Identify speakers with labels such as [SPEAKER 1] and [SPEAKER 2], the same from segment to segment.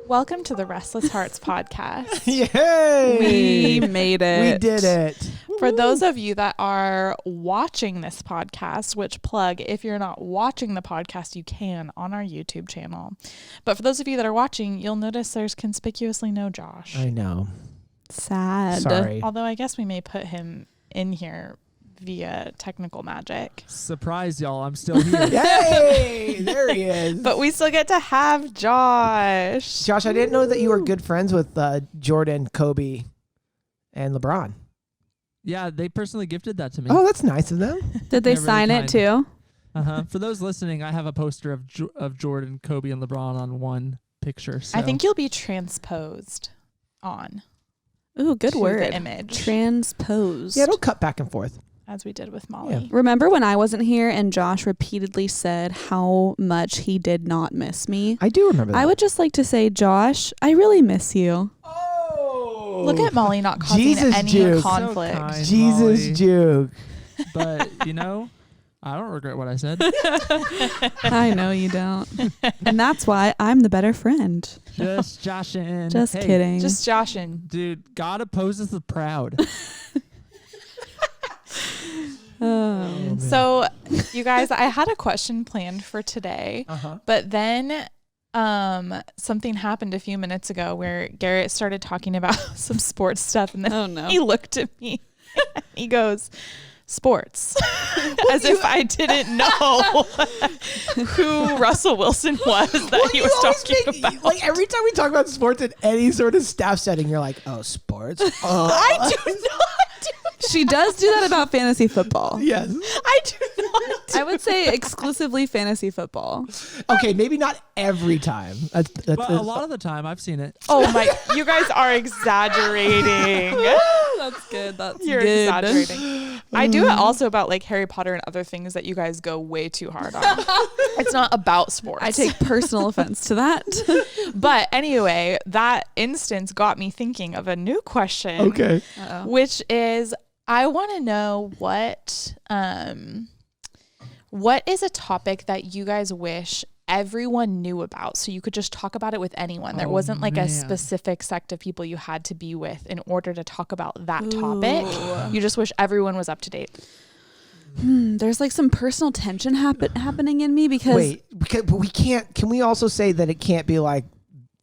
[SPEAKER 1] Welcome to the Restless Hearts podcast.
[SPEAKER 2] Yay!
[SPEAKER 3] We made it.
[SPEAKER 2] We did it.
[SPEAKER 1] For those of you that are watching this podcast, which plug, if you're not watching the podcast, you can on our YouTube channel. But for those of you that are watching, you'll notice there's conspicuously no Josh.
[SPEAKER 2] I know.
[SPEAKER 3] Sad.
[SPEAKER 2] Sorry.
[SPEAKER 1] Although I guess we may put him in here via technical magic.
[SPEAKER 4] Surprise, y'all. I'm still here.
[SPEAKER 2] Yay! There he is.
[SPEAKER 1] But we still get to have Josh.
[SPEAKER 2] Josh, I didn't know that you were good friends with Jordan, Kobe, and LeBron.
[SPEAKER 4] Yeah, they personally gifted that to me.
[SPEAKER 2] Oh, that's nice of them.
[SPEAKER 3] Did they
[SPEAKER 4] They're really
[SPEAKER 3] sign it
[SPEAKER 4] kind.
[SPEAKER 3] too?
[SPEAKER 4] For those listening, I have a poster of Jordan, Kobe, and LeBron on one picture. So.
[SPEAKER 1] I think you'll be transposed on
[SPEAKER 3] Ooh, good
[SPEAKER 1] to
[SPEAKER 3] word.
[SPEAKER 1] the image,
[SPEAKER 3] Transposed.
[SPEAKER 2] Yeah, don't cut back and forth.
[SPEAKER 1] as we did with Molly.
[SPEAKER 2] Yeah.
[SPEAKER 3] Remember when I wasn't here and Josh repeatedly said how much he did not miss me?
[SPEAKER 2] I do remember that.
[SPEAKER 3] I would just like to say, Josh, I really miss you.
[SPEAKER 2] Oh!
[SPEAKER 1] Look at Molly not causing
[SPEAKER 2] Jesus
[SPEAKER 1] any
[SPEAKER 2] juke.
[SPEAKER 1] conflict.
[SPEAKER 4] So kind,
[SPEAKER 2] Jesus
[SPEAKER 4] Molly.
[SPEAKER 2] juke.
[SPEAKER 4] But, I don't regret what I said.
[SPEAKER 3] I know you don't. And that's why I'm the better friend.
[SPEAKER 4] Just joshing.
[SPEAKER 3] Just
[SPEAKER 4] Hey,
[SPEAKER 3] kidding.
[SPEAKER 1] Just joshing.
[SPEAKER 4] Dude, God opposes the proud.
[SPEAKER 3] Oh.
[SPEAKER 1] So, you guys, I had a question planned for today,
[SPEAKER 2] Uh-huh.
[SPEAKER 1] but then something happened a few minutes ago where Garrett started talking about some sports stuff, and then
[SPEAKER 3] Oh, no.
[SPEAKER 1] he looked at me. He goes, "Sports," as if I didn't know who Russell Wilson was that he was talking about.
[SPEAKER 2] Like every time we talk about sports in any sort of staff setting, you're like, oh, sports? Oh.
[SPEAKER 1] I do not do
[SPEAKER 3] She does do that about fantasy football.
[SPEAKER 2] Yes.
[SPEAKER 1] I do not do
[SPEAKER 3] I would say exclusively fantasy football.
[SPEAKER 2] Okay, maybe not every time.
[SPEAKER 4] But a lot of the time, I've seen it.
[SPEAKER 1] Oh my, you guys are exaggerating.
[SPEAKER 3] That's good. That's
[SPEAKER 1] You're exaggerating. I do it also about like Harry Potter and other things that you guys go way too hard on. It's not about sports.
[SPEAKER 3] I take personal offense to that.
[SPEAKER 1] But anyway, that instance got me thinking of a new question.
[SPEAKER 2] Okay.
[SPEAKER 3] Uh-oh.
[SPEAKER 1] Which is, I want to know what is a topic that you guys wish everyone knew about, so you could just talk about it with anyone. There
[SPEAKER 4] Oh,
[SPEAKER 1] wasn't like a
[SPEAKER 4] man.
[SPEAKER 1] specific sect of people you had to be with in order to talk about that topic.
[SPEAKER 3] Ooh.
[SPEAKER 1] You just wish everyone was up to date.
[SPEAKER 3] There's like some personal tension happening in me because
[SPEAKER 2] Wait, but we can't. Can we also say that it can't be like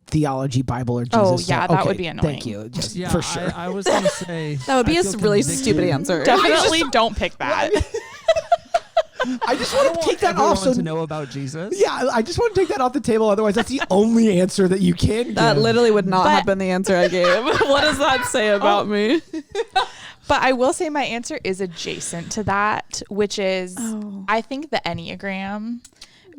[SPEAKER 2] theology, Bible, or Jesus?
[SPEAKER 1] Oh, yeah, that
[SPEAKER 2] Okay,
[SPEAKER 1] would be annoying.
[SPEAKER 2] Thank you. Just
[SPEAKER 4] Yeah,
[SPEAKER 2] for sure.
[SPEAKER 4] I was going to say.
[SPEAKER 3] that would be
[SPEAKER 4] I
[SPEAKER 3] a
[SPEAKER 4] feel
[SPEAKER 3] really
[SPEAKER 4] convicted.
[SPEAKER 3] stupid answer.
[SPEAKER 1] Definitely don't pick that.
[SPEAKER 2] I just
[SPEAKER 4] I
[SPEAKER 2] want
[SPEAKER 4] don't
[SPEAKER 2] to
[SPEAKER 4] want
[SPEAKER 2] take that
[SPEAKER 4] everyone
[SPEAKER 2] off. So
[SPEAKER 4] to know about Jesus.
[SPEAKER 2] yeah, I just want to take that off the table. Otherwise, that's the only answer that you can give.
[SPEAKER 3] That literally would not
[SPEAKER 1] But-
[SPEAKER 3] have been the answer I gave. What does that say about me?
[SPEAKER 1] But I will say my answer is adjacent to that, which is I think the Enneagram,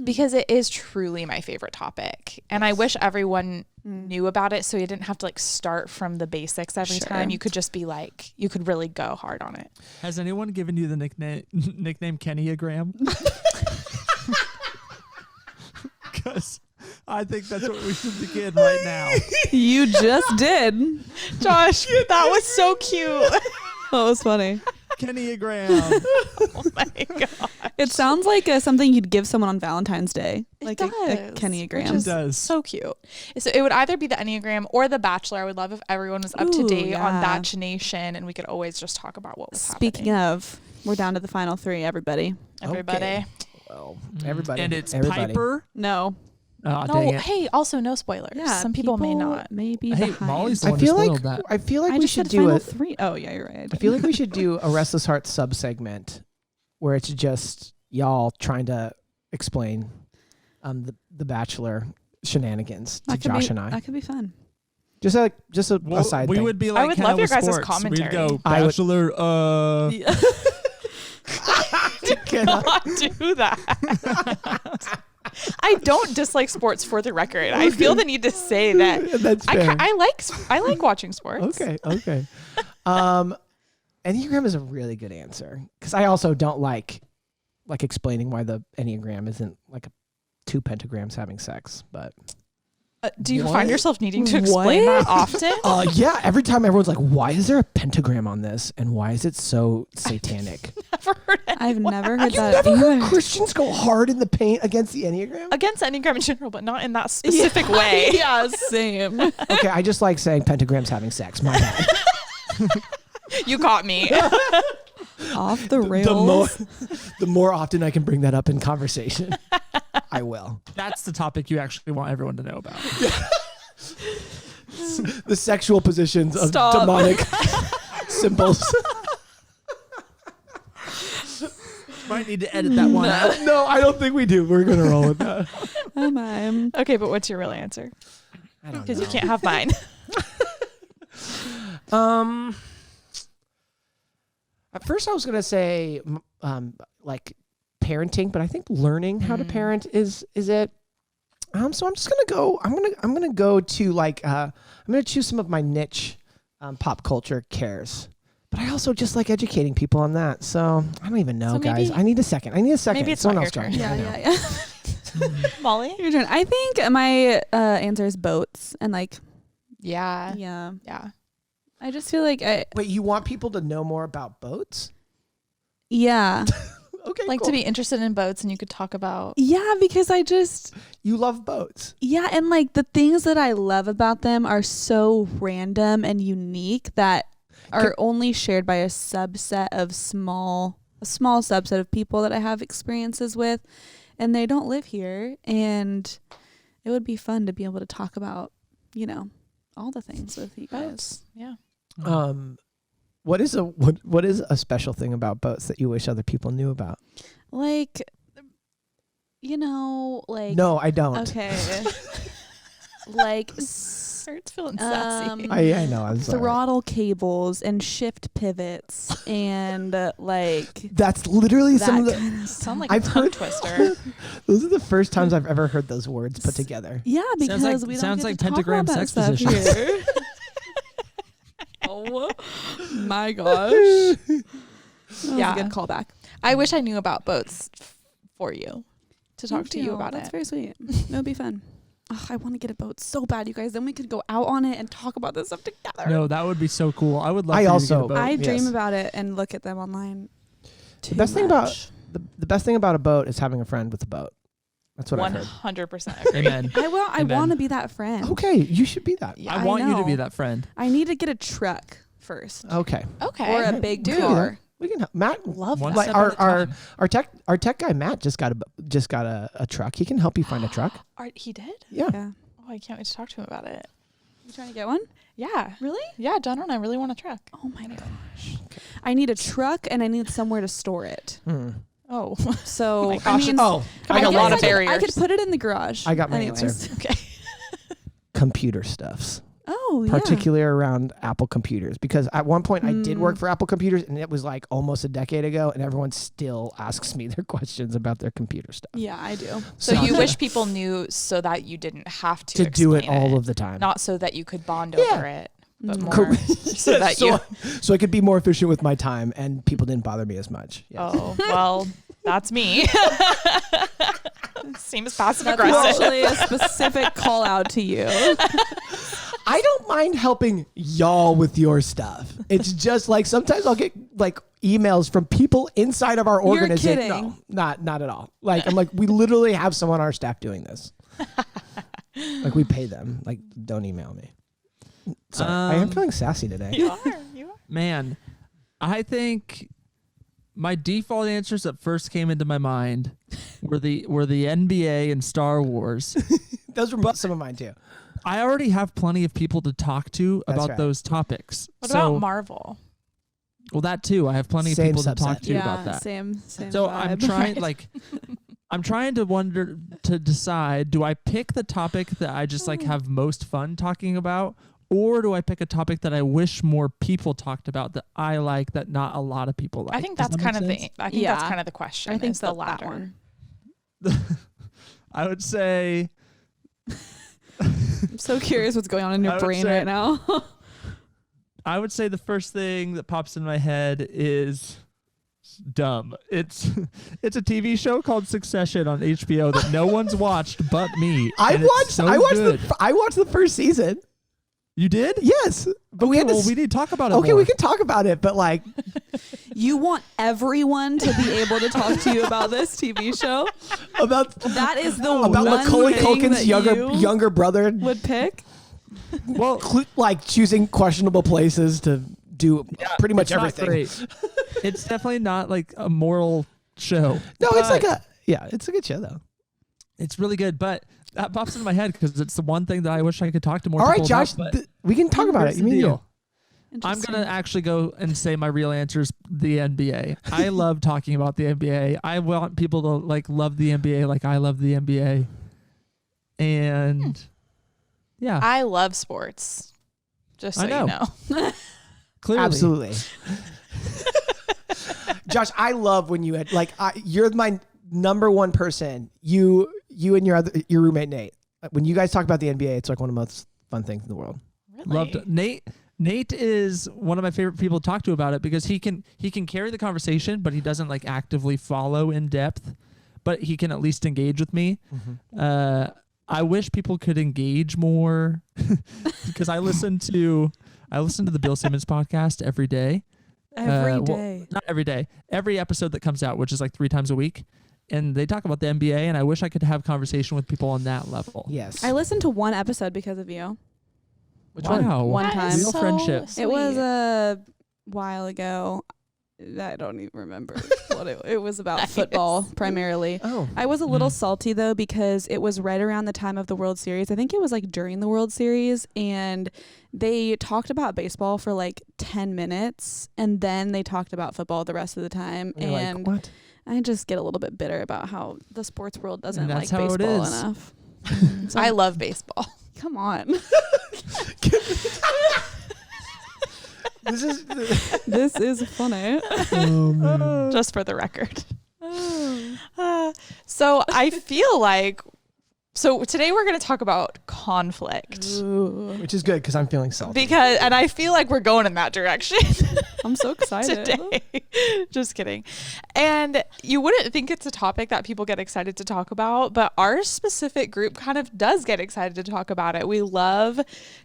[SPEAKER 1] because it is truly my favorite topic. And I wish everyone knew about it so you didn't have to like start from the basics every
[SPEAKER 3] Sure.
[SPEAKER 1] time. You could just be like, you could really go hard on it.
[SPEAKER 4] Has anyone given you the nickname Kennyagram? Because I think that's what we should begin right now.
[SPEAKER 3] You just did.
[SPEAKER 1] Josh, that was so cute.
[SPEAKER 3] That was funny.
[SPEAKER 4] Kennyagram.
[SPEAKER 1] Oh my God.
[SPEAKER 3] It sounds like something you'd give someone on Valentine's Day. Like a
[SPEAKER 1] does,
[SPEAKER 3] Kennyagram.
[SPEAKER 1] which is
[SPEAKER 4] does.
[SPEAKER 1] so cute. So it would either be the Enneagram or the Bachelor. I would love if everyone was up to
[SPEAKER 3] Ooh,
[SPEAKER 1] date on
[SPEAKER 3] yeah.
[SPEAKER 1] Batch Nation and we could always just talk about what was
[SPEAKER 3] Speaking
[SPEAKER 1] happening.
[SPEAKER 3] of, we're down to the final three, everybody.
[SPEAKER 1] Everybody.
[SPEAKER 2] Okay. Well, everybody.
[SPEAKER 4] And it's
[SPEAKER 2] everybody.
[SPEAKER 4] Piper.
[SPEAKER 3] No.
[SPEAKER 4] Oh,
[SPEAKER 1] No,
[SPEAKER 4] dang it.
[SPEAKER 1] hey, also no spoilers.
[SPEAKER 3] Yeah.
[SPEAKER 1] Some people may not.
[SPEAKER 3] Maybe
[SPEAKER 4] Hey,
[SPEAKER 3] behind.
[SPEAKER 4] Molly's the
[SPEAKER 2] I
[SPEAKER 4] one
[SPEAKER 2] feel
[SPEAKER 4] who
[SPEAKER 2] like
[SPEAKER 4] spoiled that.
[SPEAKER 2] I feel like
[SPEAKER 3] I
[SPEAKER 2] we
[SPEAKER 3] just
[SPEAKER 2] should
[SPEAKER 3] said
[SPEAKER 2] do
[SPEAKER 3] final
[SPEAKER 2] a.
[SPEAKER 3] three. Oh, yeah, you're right.
[SPEAKER 2] I feel like we should do a Restless Heart sub segment where it's just y'all trying to explain the Bachelor shenanigans to Josh and I.
[SPEAKER 3] That could be fun.
[SPEAKER 2] Just a
[SPEAKER 4] Well,
[SPEAKER 2] side
[SPEAKER 4] we
[SPEAKER 2] thing.
[SPEAKER 4] would be like
[SPEAKER 1] I would
[SPEAKER 4] Hannah
[SPEAKER 1] love your
[SPEAKER 4] with
[SPEAKER 1] guys'
[SPEAKER 4] sports.
[SPEAKER 1] commentary.
[SPEAKER 4] We'd go
[SPEAKER 2] I would-
[SPEAKER 4] Bachelor.
[SPEAKER 1] Not do that. I don't dislike sports for the record. I feel the need to say that.
[SPEAKER 2] That's fair.
[SPEAKER 1] I like watching sports.
[SPEAKER 2] Okay. Enneagram is a really good answer because I also don't like explaining why the Enneagram isn't like two pentagrams having sex, but
[SPEAKER 1] Do you
[SPEAKER 2] What?
[SPEAKER 1] find yourself needing to explain that often?
[SPEAKER 2] Yeah, every time everyone's like, why is there a pentagram on this? And why is it so satanic?
[SPEAKER 3] I've never heard
[SPEAKER 2] You
[SPEAKER 3] that
[SPEAKER 2] never heard
[SPEAKER 3] either.
[SPEAKER 2] Christians go hard in the paint against the Enneagram?
[SPEAKER 1] Against Enneagram in general, but not in that specific way.
[SPEAKER 3] Yeah, same.
[SPEAKER 2] Okay, I just like saying pentagrams having sex. My bad.
[SPEAKER 1] You caught me.
[SPEAKER 3] Off the rails.
[SPEAKER 2] The more often I can bring that up in conversation, I will.
[SPEAKER 4] That's the topic you actually want everyone to know about.
[SPEAKER 2] The sexual positions of
[SPEAKER 3] Stop.
[SPEAKER 2] demonic symbols.
[SPEAKER 4] Might need to edit that one out.
[SPEAKER 2] No, I don't think we do. We're going to roll with that.
[SPEAKER 1] Okay, but what's your real answer?
[SPEAKER 2] I don't
[SPEAKER 1] Because
[SPEAKER 2] know.
[SPEAKER 1] you can't have mine.
[SPEAKER 2] At first I was going to say like parenting, but I think learning how to parent is it. So I'm just going to go I'm going to go to like I'm going to choose some of my niche pop culture cares. But I also just like educating people on that. So I don't even know,
[SPEAKER 1] So
[SPEAKER 2] guys.
[SPEAKER 1] maybe-
[SPEAKER 2] I need a second.
[SPEAKER 1] Maybe it's
[SPEAKER 2] Someone
[SPEAKER 1] not
[SPEAKER 2] else
[SPEAKER 1] your
[SPEAKER 2] go.
[SPEAKER 1] turn.
[SPEAKER 2] I know.
[SPEAKER 1] Molly?
[SPEAKER 3] Your turn. I think my answer is boats. And like,
[SPEAKER 1] Yeah.
[SPEAKER 3] yeah.
[SPEAKER 1] Yeah.
[SPEAKER 3] I just feel like
[SPEAKER 2] Wait, you want people to know more about boats?
[SPEAKER 3] yeah.
[SPEAKER 2] Okay,
[SPEAKER 1] Like
[SPEAKER 2] cool.
[SPEAKER 1] to be interested in boats and you could talk about.
[SPEAKER 3] Yeah, because
[SPEAKER 2] You love boats.
[SPEAKER 3] yeah, and like the things that I love about them are so random and unique that are only shared by a subset of small subset of people that I have experiences with, and they don't live here, and it would be fun to be able to talk about, all the things with you guys.
[SPEAKER 1] Boats. Yeah.
[SPEAKER 2] What is a special thing about boats that you wish other people knew about?
[SPEAKER 3] Like,
[SPEAKER 2] No, I don't.
[SPEAKER 3] okay. Like
[SPEAKER 1] It's feeling sassy.
[SPEAKER 2] I know. I'm sorry.
[SPEAKER 3] throttle cables and shift pivots and like
[SPEAKER 2] That's literally
[SPEAKER 3] that
[SPEAKER 2] some of the.
[SPEAKER 3] kind of
[SPEAKER 1] Sound like
[SPEAKER 2] I've
[SPEAKER 1] a tongue
[SPEAKER 2] heard-
[SPEAKER 1] twister.
[SPEAKER 2] Those are the first times I've ever heard those words put together.
[SPEAKER 3] yeah, because
[SPEAKER 4] like-
[SPEAKER 3] we don't
[SPEAKER 4] sounds
[SPEAKER 3] get
[SPEAKER 4] like
[SPEAKER 3] to talk
[SPEAKER 4] pentagram
[SPEAKER 3] about that
[SPEAKER 4] sex
[SPEAKER 3] stuff
[SPEAKER 4] positions.
[SPEAKER 3] here. Oh my gosh.
[SPEAKER 1] Yeah.
[SPEAKER 3] A good callback.
[SPEAKER 1] I wish I knew about boats for you to talk to you about
[SPEAKER 3] That's
[SPEAKER 1] it.
[SPEAKER 3] very sweet. It would be fun. Oh, I want to get a boat so bad, you guys. Then we could go out on it and talk about this stuff together.
[SPEAKER 4] No, that would be so cool. I would love
[SPEAKER 2] I
[SPEAKER 4] for you to
[SPEAKER 2] also-
[SPEAKER 4] get a boat.
[SPEAKER 3] I dream
[SPEAKER 2] yes.
[SPEAKER 3] about it and look at them online.
[SPEAKER 2] The best thing about the best thing about a boat is having a friend with a boat. That's what I've heard.
[SPEAKER 1] 100% agree.
[SPEAKER 4] Amen.
[SPEAKER 3] I
[SPEAKER 4] Amen.
[SPEAKER 3] want to be that friend.
[SPEAKER 2] Okay, you should be that.
[SPEAKER 1] Yeah,
[SPEAKER 4] I want you to be
[SPEAKER 3] know.
[SPEAKER 4] that friend.
[SPEAKER 3] I need to get a truck first.
[SPEAKER 2] Okay,
[SPEAKER 1] Okay.
[SPEAKER 3] Or a big
[SPEAKER 2] we can do
[SPEAKER 3] car.
[SPEAKER 2] that. We can help. Matt.
[SPEAKER 1] Love
[SPEAKER 4] One
[SPEAKER 1] that.
[SPEAKER 2] Like
[SPEAKER 4] step at a
[SPEAKER 2] our
[SPEAKER 4] time.
[SPEAKER 2] our tech guy Matt just got a truck. He can help you find a truck.
[SPEAKER 1] He did?
[SPEAKER 2] Yeah.
[SPEAKER 3] Yeah.
[SPEAKER 1] Oh, I can't wait to talk to him about it.
[SPEAKER 3] You trying to get one?
[SPEAKER 1] Yeah.
[SPEAKER 3] Really?
[SPEAKER 1] Yeah, John and I really want a truck.
[SPEAKER 3] Oh my gosh. I need a truck and I need somewhere to store it.
[SPEAKER 1] Oh.
[SPEAKER 3] So
[SPEAKER 1] my
[SPEAKER 3] I
[SPEAKER 1] gosh,
[SPEAKER 3] mean,
[SPEAKER 2] Oh,
[SPEAKER 1] I got a
[SPEAKER 3] guess
[SPEAKER 1] lot of
[SPEAKER 3] I
[SPEAKER 1] barriers.
[SPEAKER 3] could put it in the garage.
[SPEAKER 2] I got my
[SPEAKER 3] Anyways.
[SPEAKER 2] answer.
[SPEAKER 1] Okay.
[SPEAKER 2] Computer stuffs.
[SPEAKER 3] Oh, yeah.
[SPEAKER 2] Particularly around Apple computers, because at one point I did work
[SPEAKER 3] Mm.
[SPEAKER 2] for Apple computers, and it was like almost a decade ago, and everyone still asks me their questions about their computer stuff.
[SPEAKER 3] Yeah, I do.
[SPEAKER 1] So you wish people knew so that you didn't have to
[SPEAKER 2] do it
[SPEAKER 1] explain
[SPEAKER 2] all of the time.
[SPEAKER 1] not so that you could bond
[SPEAKER 2] Yeah.
[SPEAKER 1] over it, but
[SPEAKER 3] Mm.
[SPEAKER 1] more so that you.
[SPEAKER 2] so I could be more efficient with my time, and people didn't bother me as much. Yes.
[SPEAKER 1] Oh well, that's me. Seems passive
[SPEAKER 3] That's
[SPEAKER 1] aggressive.
[SPEAKER 3] actually a specific call out to you.
[SPEAKER 2] I don't mind helping y'all with your stuff. It's just like sometimes I'll get like emails from people inside of our
[SPEAKER 3] You're
[SPEAKER 2] organization.
[SPEAKER 3] kidding.
[SPEAKER 2] No, not at all. Like I'm like, we literally have someone on our staff doing this. Like we pay them. Like don't email me. Sorry, I am feeling sassy today.
[SPEAKER 1] You are.
[SPEAKER 4] Man, I think my default answers that first came into my mind were the NBA and Star Wars.
[SPEAKER 2] Those were some of mine too.
[SPEAKER 4] I already have plenty of people to talk to
[SPEAKER 2] That's
[SPEAKER 4] about
[SPEAKER 2] right.
[SPEAKER 4] those topics.
[SPEAKER 1] What
[SPEAKER 4] so,
[SPEAKER 1] about Marvel?
[SPEAKER 4] well, that too. I have plenty of
[SPEAKER 2] Same
[SPEAKER 4] people to
[SPEAKER 2] subset.
[SPEAKER 4] talk to
[SPEAKER 3] yeah,
[SPEAKER 4] about that.
[SPEAKER 3] same
[SPEAKER 4] So I'm
[SPEAKER 3] vibe.
[SPEAKER 4] trying, like, I'm trying to decide: do I pick the topic that I just like have most fun talking about, or do I pick a topic that I wish more people talked about that I like that not a lot of people like?
[SPEAKER 1] I think
[SPEAKER 4] Does
[SPEAKER 1] that's
[SPEAKER 4] that
[SPEAKER 1] kind of
[SPEAKER 4] make
[SPEAKER 1] the.
[SPEAKER 4] sense?
[SPEAKER 1] I think that's
[SPEAKER 3] Yeah.
[SPEAKER 1] kind of the question.
[SPEAKER 3] I think
[SPEAKER 1] is the
[SPEAKER 3] that
[SPEAKER 1] latter.
[SPEAKER 3] one.
[SPEAKER 4] I would say
[SPEAKER 3] I'm so curious what's going on in
[SPEAKER 4] I
[SPEAKER 3] your
[SPEAKER 4] would
[SPEAKER 3] brain
[SPEAKER 4] say-
[SPEAKER 3] right now.
[SPEAKER 4] I would say the first thing that pops in my head is dumb. It's a TV show called Succession on HBO that no one's watched but me.
[SPEAKER 2] I watched the first season.
[SPEAKER 4] You did?
[SPEAKER 2] Yes, but we need
[SPEAKER 4] to talk about it.
[SPEAKER 2] Okay,
[SPEAKER 4] more.
[SPEAKER 2] we can talk about it, but like,
[SPEAKER 3] you want everyone to be able to talk to you about this TV show? That is the
[SPEAKER 2] about
[SPEAKER 3] one
[SPEAKER 2] Macaulay
[SPEAKER 3] thing
[SPEAKER 2] Culkin's
[SPEAKER 3] that
[SPEAKER 2] younger brother
[SPEAKER 3] would pick.
[SPEAKER 4] Well,
[SPEAKER 2] like choosing questionable places to do pretty much
[SPEAKER 4] it's
[SPEAKER 2] everything.
[SPEAKER 4] Not great. It's definitely not like a moral show.
[SPEAKER 2] No, it's like it's a good show though.
[SPEAKER 4] It's really good, but that pops into my head because it's the one thing that I wish I could talk to more
[SPEAKER 2] All
[SPEAKER 4] people
[SPEAKER 2] right, Josh,
[SPEAKER 4] about.
[SPEAKER 2] we can talk about it.
[SPEAKER 4] Here's
[SPEAKER 2] You
[SPEAKER 4] the
[SPEAKER 2] mean
[SPEAKER 4] deal.
[SPEAKER 2] you?
[SPEAKER 4] I'm going to actually go and say my real answer is the NBA. I love talking about the NBA. I want people to like love the NBA like I love the NBA. And yeah.
[SPEAKER 1] I love sports. Just so you know.
[SPEAKER 4] Clearly.
[SPEAKER 2] Absolutely. Josh, I love when you had you're my number one person. You and your roommate Nate. When you guys talk about the NBA, it's like one of the most fun things in the world.
[SPEAKER 1] Really?
[SPEAKER 4] Loved it. Nate is one of my favorite people to talk to about it because he can carry the conversation, but he doesn't like actively follow in depth, but he can at least engage with me. Mm-hmm. I wish people could engage more because I listen to the Bill Simmons podcast every day.
[SPEAKER 3] Every day.
[SPEAKER 4] Well, not every day. Every episode that comes out, which is like 3 times a week. And they talk about the NBA, and I wish I could have conversation with people on that level.
[SPEAKER 2] Yes.
[SPEAKER 3] I listened to one episode because of you.
[SPEAKER 2] Which one?
[SPEAKER 4] Wow.
[SPEAKER 3] One time.
[SPEAKER 4] Real friendship.
[SPEAKER 3] It was a while ago. I don't even remember what it was about.
[SPEAKER 1] Nice.
[SPEAKER 3] Football primarily.
[SPEAKER 2] Oh.
[SPEAKER 3] I was a little salty though because it was right around the time of the World Series. I think it was like during the World Series, and they talked about baseball for like 10 minutes and then they talked about football the rest of the time.
[SPEAKER 2] You're
[SPEAKER 3] and
[SPEAKER 2] like, what?
[SPEAKER 3] I just get a little bit bitter about how the sports world doesn't like
[SPEAKER 4] that's how it
[SPEAKER 3] baseball
[SPEAKER 4] is.
[SPEAKER 3] enough. So
[SPEAKER 1] I love baseball.
[SPEAKER 3] come on. This is funny.
[SPEAKER 2] Oh, man.
[SPEAKER 1] Just for the record. So I feel like, today we're going to talk about conflict.
[SPEAKER 2] Which is good because I'm feeling salty.
[SPEAKER 1] And I feel like we're going in that direction
[SPEAKER 3] I'm so excited.
[SPEAKER 1] today. Just kidding. And you wouldn't think it's a topic that people get excited to talk about, but our specific group kind of does get excited to talk about it. We love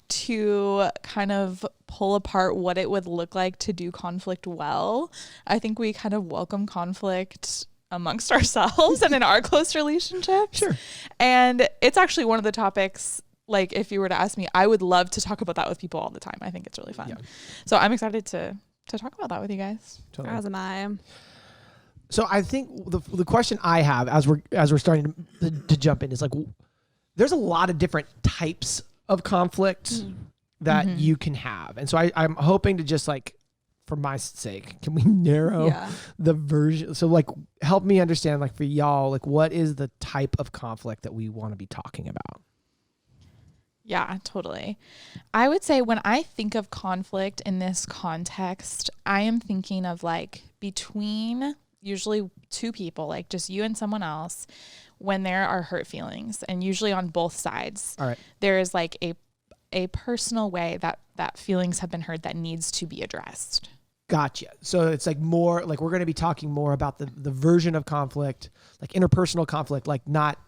[SPEAKER 1] to kind of pull apart what it would look like to do conflict well. I think we kind of welcome conflict amongst ourselves and in our close relationships.
[SPEAKER 2] Sure.
[SPEAKER 1] And it's actually one of the topics, like if you were to ask me, I would love to talk about that with people all the time. I think it's really fun.
[SPEAKER 2] Yeah.
[SPEAKER 1] So I'm excited to talk about that with you guys.
[SPEAKER 2] Totally.
[SPEAKER 3] As am I.
[SPEAKER 2] So I think the question I have as we're starting to jump in is like, there's a lot of different types of conflict that you can have. And so I'm hoping to just like, for my sake, can we narrow the version? So like, help me understand, like for y'all, like what is the type of conflict that we want to be talking about?
[SPEAKER 1] Yeah, totally. I would say when I think of conflict in this context, I am thinking of like between usually 2 people, like just you and someone else, when there are hurt feelings, and usually on both sides. All right. There is like a personal way that feelings have been hurt that needs to be addressed.
[SPEAKER 2] Gotcha. So it's like more like we're going to be talking more about the version of conflict, like interpersonal conflict, like not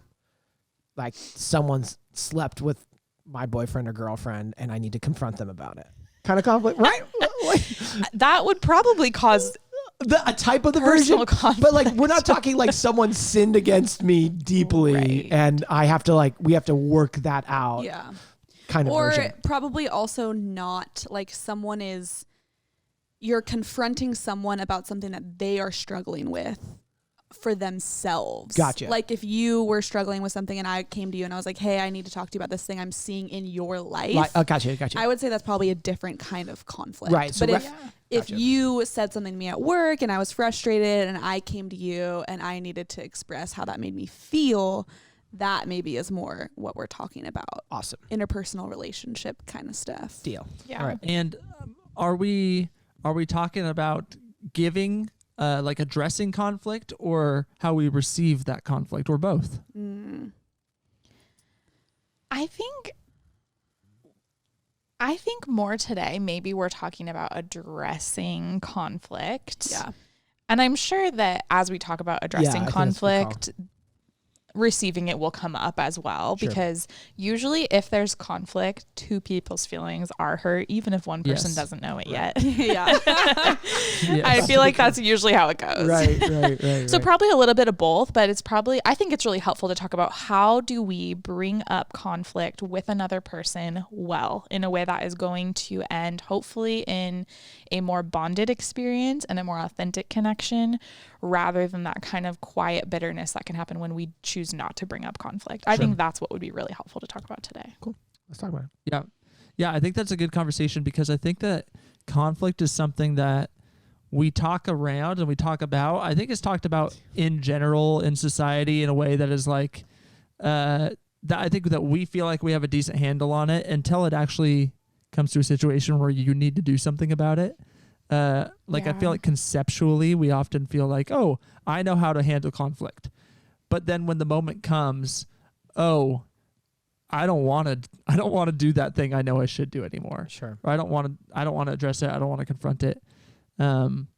[SPEAKER 2] like someone's slept with my boyfriend or girlfriend and I need to confront them about it. Kind of conflict, right?
[SPEAKER 1] That would probably cause
[SPEAKER 2] a type of the
[SPEAKER 1] personal
[SPEAKER 2] version,
[SPEAKER 1] conflict.
[SPEAKER 2] but like we're not talking like someone sinned against me deeply,
[SPEAKER 1] Right.
[SPEAKER 2] and we have to work that out.
[SPEAKER 3] Yeah.
[SPEAKER 2] Kind of
[SPEAKER 3] Or
[SPEAKER 2] version.
[SPEAKER 3] probably also not like you're confronting someone about something that they are struggling with for themselves.
[SPEAKER 2] Gotcha.
[SPEAKER 3] Like if you were struggling with something and I came to you and I was like, hey, I need to talk to you about this thing I'm seeing in your life.
[SPEAKER 2] Gotcha.
[SPEAKER 3] I would say that's probably a different kind of conflict.
[SPEAKER 2] Right. So
[SPEAKER 3] but if
[SPEAKER 2] Gotcha.
[SPEAKER 3] you said something to me at work and I was frustrated and I came to you and I needed to express how that made me feel, that maybe is more what we're talking about.
[SPEAKER 2] Awesome.
[SPEAKER 3] Interpersonal relationship kind of stuff.
[SPEAKER 2] Deal.
[SPEAKER 1] Yeah.
[SPEAKER 2] All right.
[SPEAKER 4] And are we talking about giving, like addressing conflict, or how we receive that conflict, or both?
[SPEAKER 1] I think more today, maybe we're talking about addressing conflict.
[SPEAKER 3] Yeah.
[SPEAKER 1] And I'm sure that as we talk about addressing
[SPEAKER 2] I think that's a good call.
[SPEAKER 1] conflict, receiving it will come up as well,
[SPEAKER 2] Sure.
[SPEAKER 1] because usually if there's conflict, two people's feelings are hurt, even if one person
[SPEAKER 4] Yes.
[SPEAKER 1] doesn't know it yet.
[SPEAKER 3] Yeah.
[SPEAKER 1] I feel like that's usually how it goes.
[SPEAKER 2] Right.
[SPEAKER 1] So probably a little bit of both, but I think it's really helpful to talk about how do we bring up conflict with another person well, in a way that is going to end hopefully in a more bonded experience and a more authentic connection, rather than that kind of quiet bitterness that can happen when we choose not to bring up conflict. I think that's what would be really helpful to talk about today.
[SPEAKER 2] Cool. Let's talk about it.
[SPEAKER 4] Yeah, I think that's a good conversation, because I think that conflict is something that we talk around and we talk about. I think it's talked about in general in society in a way that is like, that I think that we feel like we have a decent handle on it until it actually comes to a situation where you need to do something about it. I feel like conceptually we often feel like, oh, I know how to handle conflict. But then when the moment comes, oh, I don't want to do that thing I know I should do anymore.
[SPEAKER 2] Sure.
[SPEAKER 4] Or I don't want to address it. I don't want to confront it. And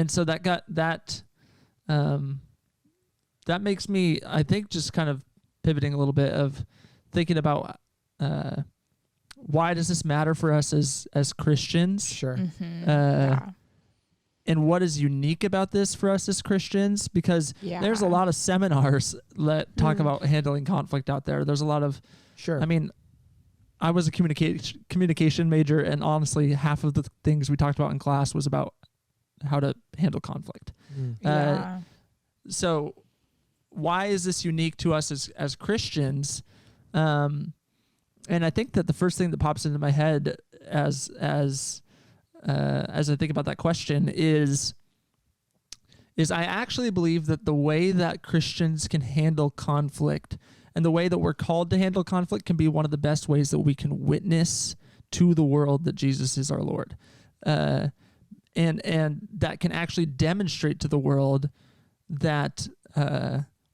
[SPEAKER 4] so that makes me, I think, just kind of pivoting a little bit of thinking about why does this matter for us as Christians?
[SPEAKER 2] Sure.
[SPEAKER 4] And what is unique about this for us as Christians? Because there's a lot of seminars that talk about handling conflict out there. There's a lot of,
[SPEAKER 2] Sure.
[SPEAKER 4] I mean, I was a communication major, and honestly, half of the things we talked about in class was about how to handle conflict. So why is this unique to us as Christians? And I think that the first thing that pops into my head as I think about that question is I actually believe that the way that Christians can handle conflict and the way that we're called to handle conflict can be one of the best ways that we can witness to the world that Jesus is our Lord. And that can actually demonstrate to the world that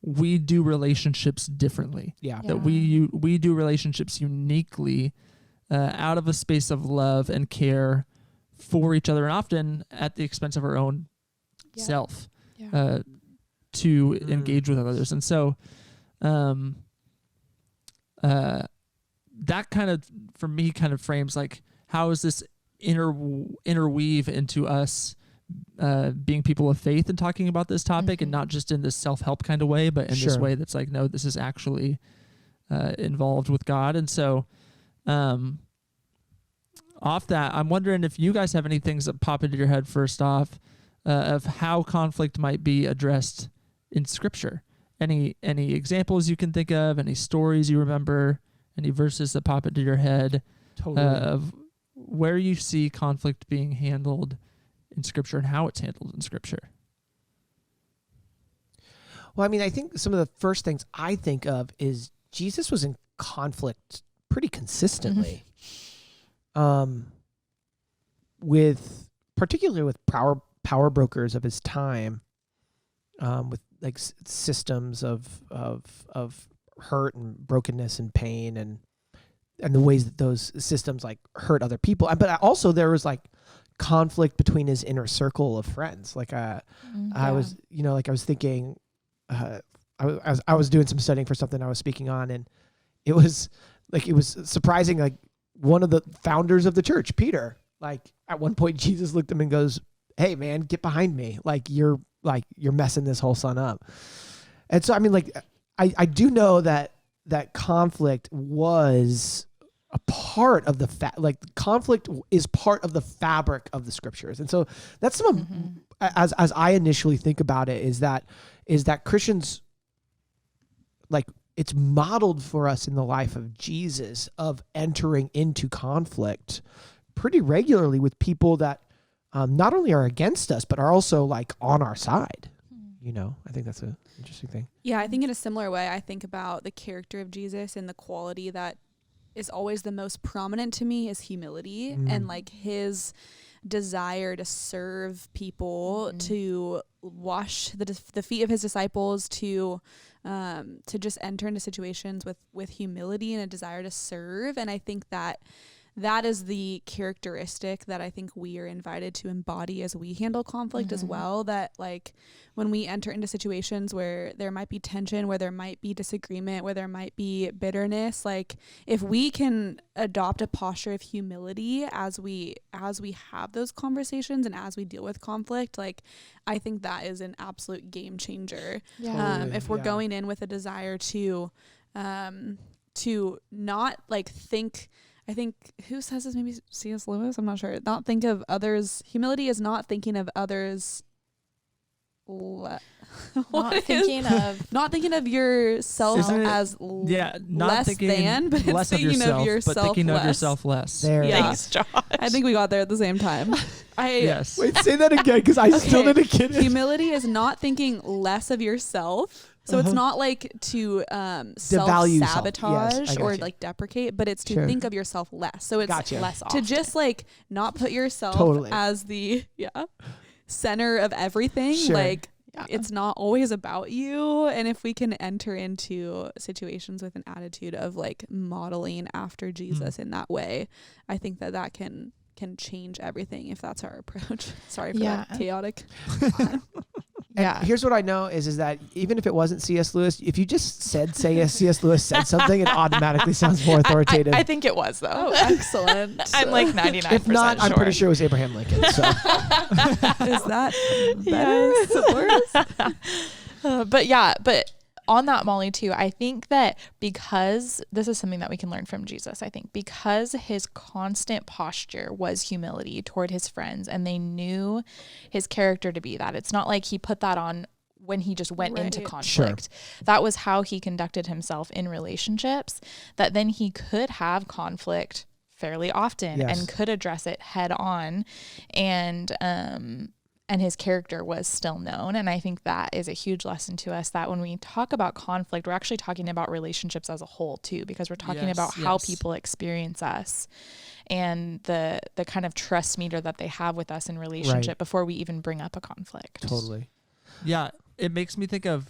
[SPEAKER 4] we do relationships differently. That we do relationships uniquely out of a space of love and care for each other, and often at the expense of our own self, to engage with others. And so that kind of, for me, kind of frames like, how is this interweave into us being people of faith and talking about this topic, and not just in this self-help kind of way, but in this way that's like, no, this is actually involved with God. And so off that, I'm wondering if you guys have any things that pop into your head first off of how conflict might be addressed in Scripture. Any examples you can think of, any stories you remember, any verses that pop into your head of where you see conflict being handled in Scripture and how it's handled in Scripture.
[SPEAKER 2] Well, I mean, I think some of the first things I think of is Jesus was in conflict pretty consistently. Particularly with power brokers of his time, with like systems of hurt and brokenness and pain and the ways that those systems like hurt other people. But also there was like conflict between his inner circle of friends. Like I was thinking, I was doing some studying for something I was speaking on, and it was surprising, like, one of the founders of the church, Peter, like at one point Jesus looked at him and goes, "Hey man, get behind me. You're messing this whole son up." And so, I mean, like, I do know that conflict was a part of conflict is part of the fabric of the Scriptures. And so that's some as I initially think about it, is that Christians, like, it's modeled for us in the life of Jesus of entering into conflict pretty regularly with people that not only are against us, but are also like on our side. I think that's an interesting thing.
[SPEAKER 3] Yeah, I think in a similar way, I think about the character of Jesus, and the quality that is always the most prominent to me is humility, and like his desire to serve people, to wash the feet of his disciples, to just enter into situations with humility and a desire to serve. And I think that that is the characteristic that I think we are invited to embody as we handle conflict as well. That like when we enter into situations where there might be tension, where there might be disagreement, where there might be bitterness, like if we can adopt a posture of humility as we have those conversations and as we deal with conflict, like I think that is an absolute game changer. If we're going in with a desire to not like think, I think who says this, maybe C.S. Lewis, I'm not sure, not think of others, humility is not thinking of others not thinking of yourself as less than, but
[SPEAKER 4] less
[SPEAKER 3] it's thinking of yourself,
[SPEAKER 4] but thinking
[SPEAKER 3] less.
[SPEAKER 4] of yourself less.
[SPEAKER 1] Thanks, Josh.
[SPEAKER 3] I think we got there at the same time.
[SPEAKER 4] Yes.
[SPEAKER 2] Wait, say that again, because I still didn't get it.
[SPEAKER 3] Humility is not thinking less of yourself. So it's not like to self-sabotage or like deprecate, but it's to think of yourself less. So it's
[SPEAKER 1] less often.
[SPEAKER 3] to just like not put yourself as the center of everything. Like it's not always about you. And if we can enter into situations with an attitude of like modeling after Jesus in that way, I think that can change everything if that's our approach. Sorry for that chaotic.
[SPEAKER 2] Here's what I know is that even if it wasn't C.S. Lewis, if you just say C.S. Lewis said something, it automatically sounds more authoritative.
[SPEAKER 1] I think it was, though.
[SPEAKER 3] Oh, excellent.
[SPEAKER 1] I'm like 99%
[SPEAKER 2] If not,
[SPEAKER 1] sure.
[SPEAKER 2] I'm pretty sure it was Abraham Lincoln. So.
[SPEAKER 3] Is that better?
[SPEAKER 1] But on that, Molly, too, I think that because this is something that we can learn from Jesus, I think because his constant posture was humility toward his friends and they knew his character to be that. It's not like he put that on when he just went into conflict. That was how he conducted himself in relationships, that then he could have conflict fairly often and could address it head on. And his character was still known. And I think that is a huge lesson to us, that when we talk about conflict, we're actually talking about relationships as a whole too, because we're talking about how people experience us and the kind of trust meter that they have with us in relationship before we even bring up a conflict.
[SPEAKER 2] Totally.
[SPEAKER 4] Yeah. It makes me think of,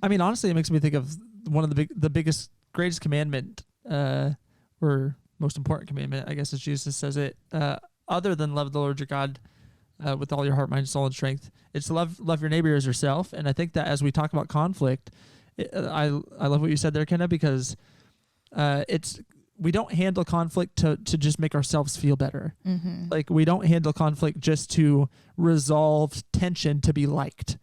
[SPEAKER 4] honestly, it makes me think of one of the biggest, greatest commandment, or most important commandment, I guess, as Jesus says it, other than love the Lord your God, with all your heart, mind, soul, and strength. It's to love your neighbor as yourself. And I think that as we talk about conflict, I love what you said there, Kenna, because we don't handle conflict to just make ourselves feel better. Mm-hmm. Like we don't handle conflict just to resolve tension to be liked,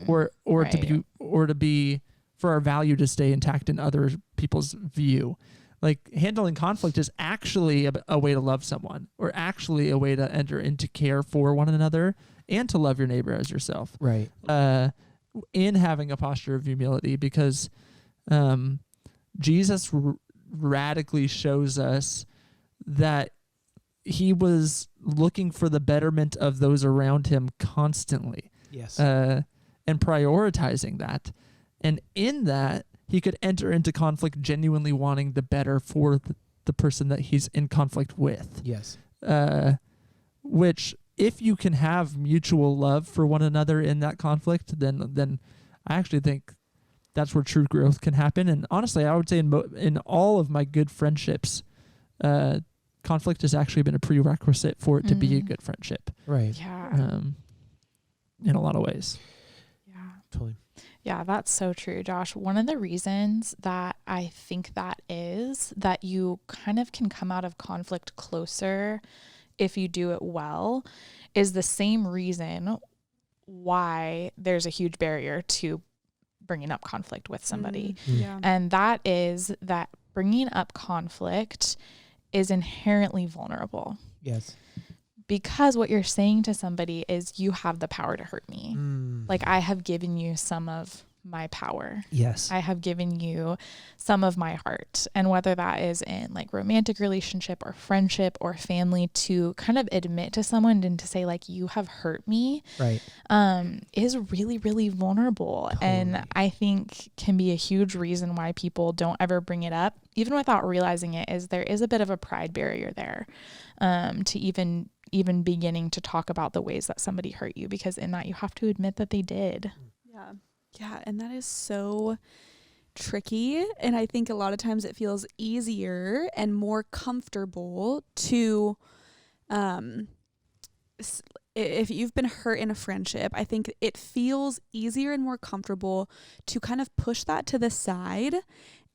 [SPEAKER 4] or to be for our value to stay intact in other people's view. Like handling conflict is actually a way to love someone, or actually a way to enter into care for one another and to love your neighbor as yourself.
[SPEAKER 2] Right.
[SPEAKER 4] In having a posture of humility, because Jesus radically shows us that he was looking for the betterment of those around him constantly.
[SPEAKER 2] Yes.
[SPEAKER 4] And prioritizing that. And in that, he could enter into conflict genuinely wanting the better for the person that he's in conflict with.
[SPEAKER 2] Yes.
[SPEAKER 4] Which, if you can have mutual love for one another in that conflict, then I actually think that's where true growth can happen. And honestly, I would say in all of my good friendships, conflict has actually been a prerequisite for it to be a good friendship.
[SPEAKER 2] Right.
[SPEAKER 1] Yeah.
[SPEAKER 4] In a lot of ways.
[SPEAKER 1] Yeah.
[SPEAKER 2] Totally.
[SPEAKER 1] Yeah, that's so true, Josh. One of the reasons that I think that is that you kind of can come out of conflict closer if you do it well is the same reason why there's a huge barrier to bringing up conflict with somebody.
[SPEAKER 3] Yeah.
[SPEAKER 1] And that is that bringing up conflict is inherently vulnerable.
[SPEAKER 2] Yes.
[SPEAKER 1] Because what you're saying to somebody is, you have the power to hurt me. Like, I have given you some of my power.
[SPEAKER 2] Yes.
[SPEAKER 1] I have given you some of my heart. And whether that is in like romantic relationship or friendship or family, to kind of admit to someone and to say like, you have hurt me,
[SPEAKER 2] right,
[SPEAKER 1] is really, really vulnerable. Totally. And I think can be a huge reason why people don't ever bring it up, even without realizing it, is there is a bit of a pride barrier there, to even beginning to talk about the ways that somebody hurt you, because in that you have to admit that they did.
[SPEAKER 3] Yeah. And that is so tricky, and I think a lot of times it feels easier and more comfortable to if you've been hurt in a friendship, I think it feels easier and more comfortable to kind of push that to the side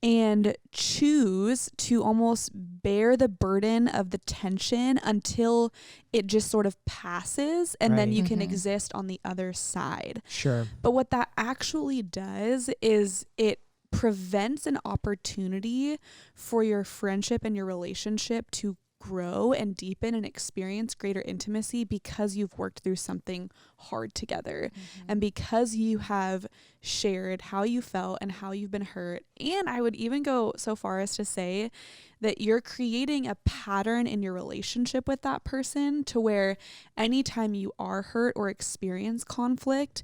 [SPEAKER 3] and choose to almost bear the burden of the tension until it just sort of passes, and then you can exist on the other side.
[SPEAKER 2] Sure.
[SPEAKER 3] But what that actually does is it prevents an opportunity for your friendship and your relationship to grow and deepen and experience greater intimacy because you've worked through something hard together, and because you have shared how you felt and how you've been hurt. And I would even go so far as to say that you're creating a pattern in your relationship with that person to where anytime you are hurt or experience conflict,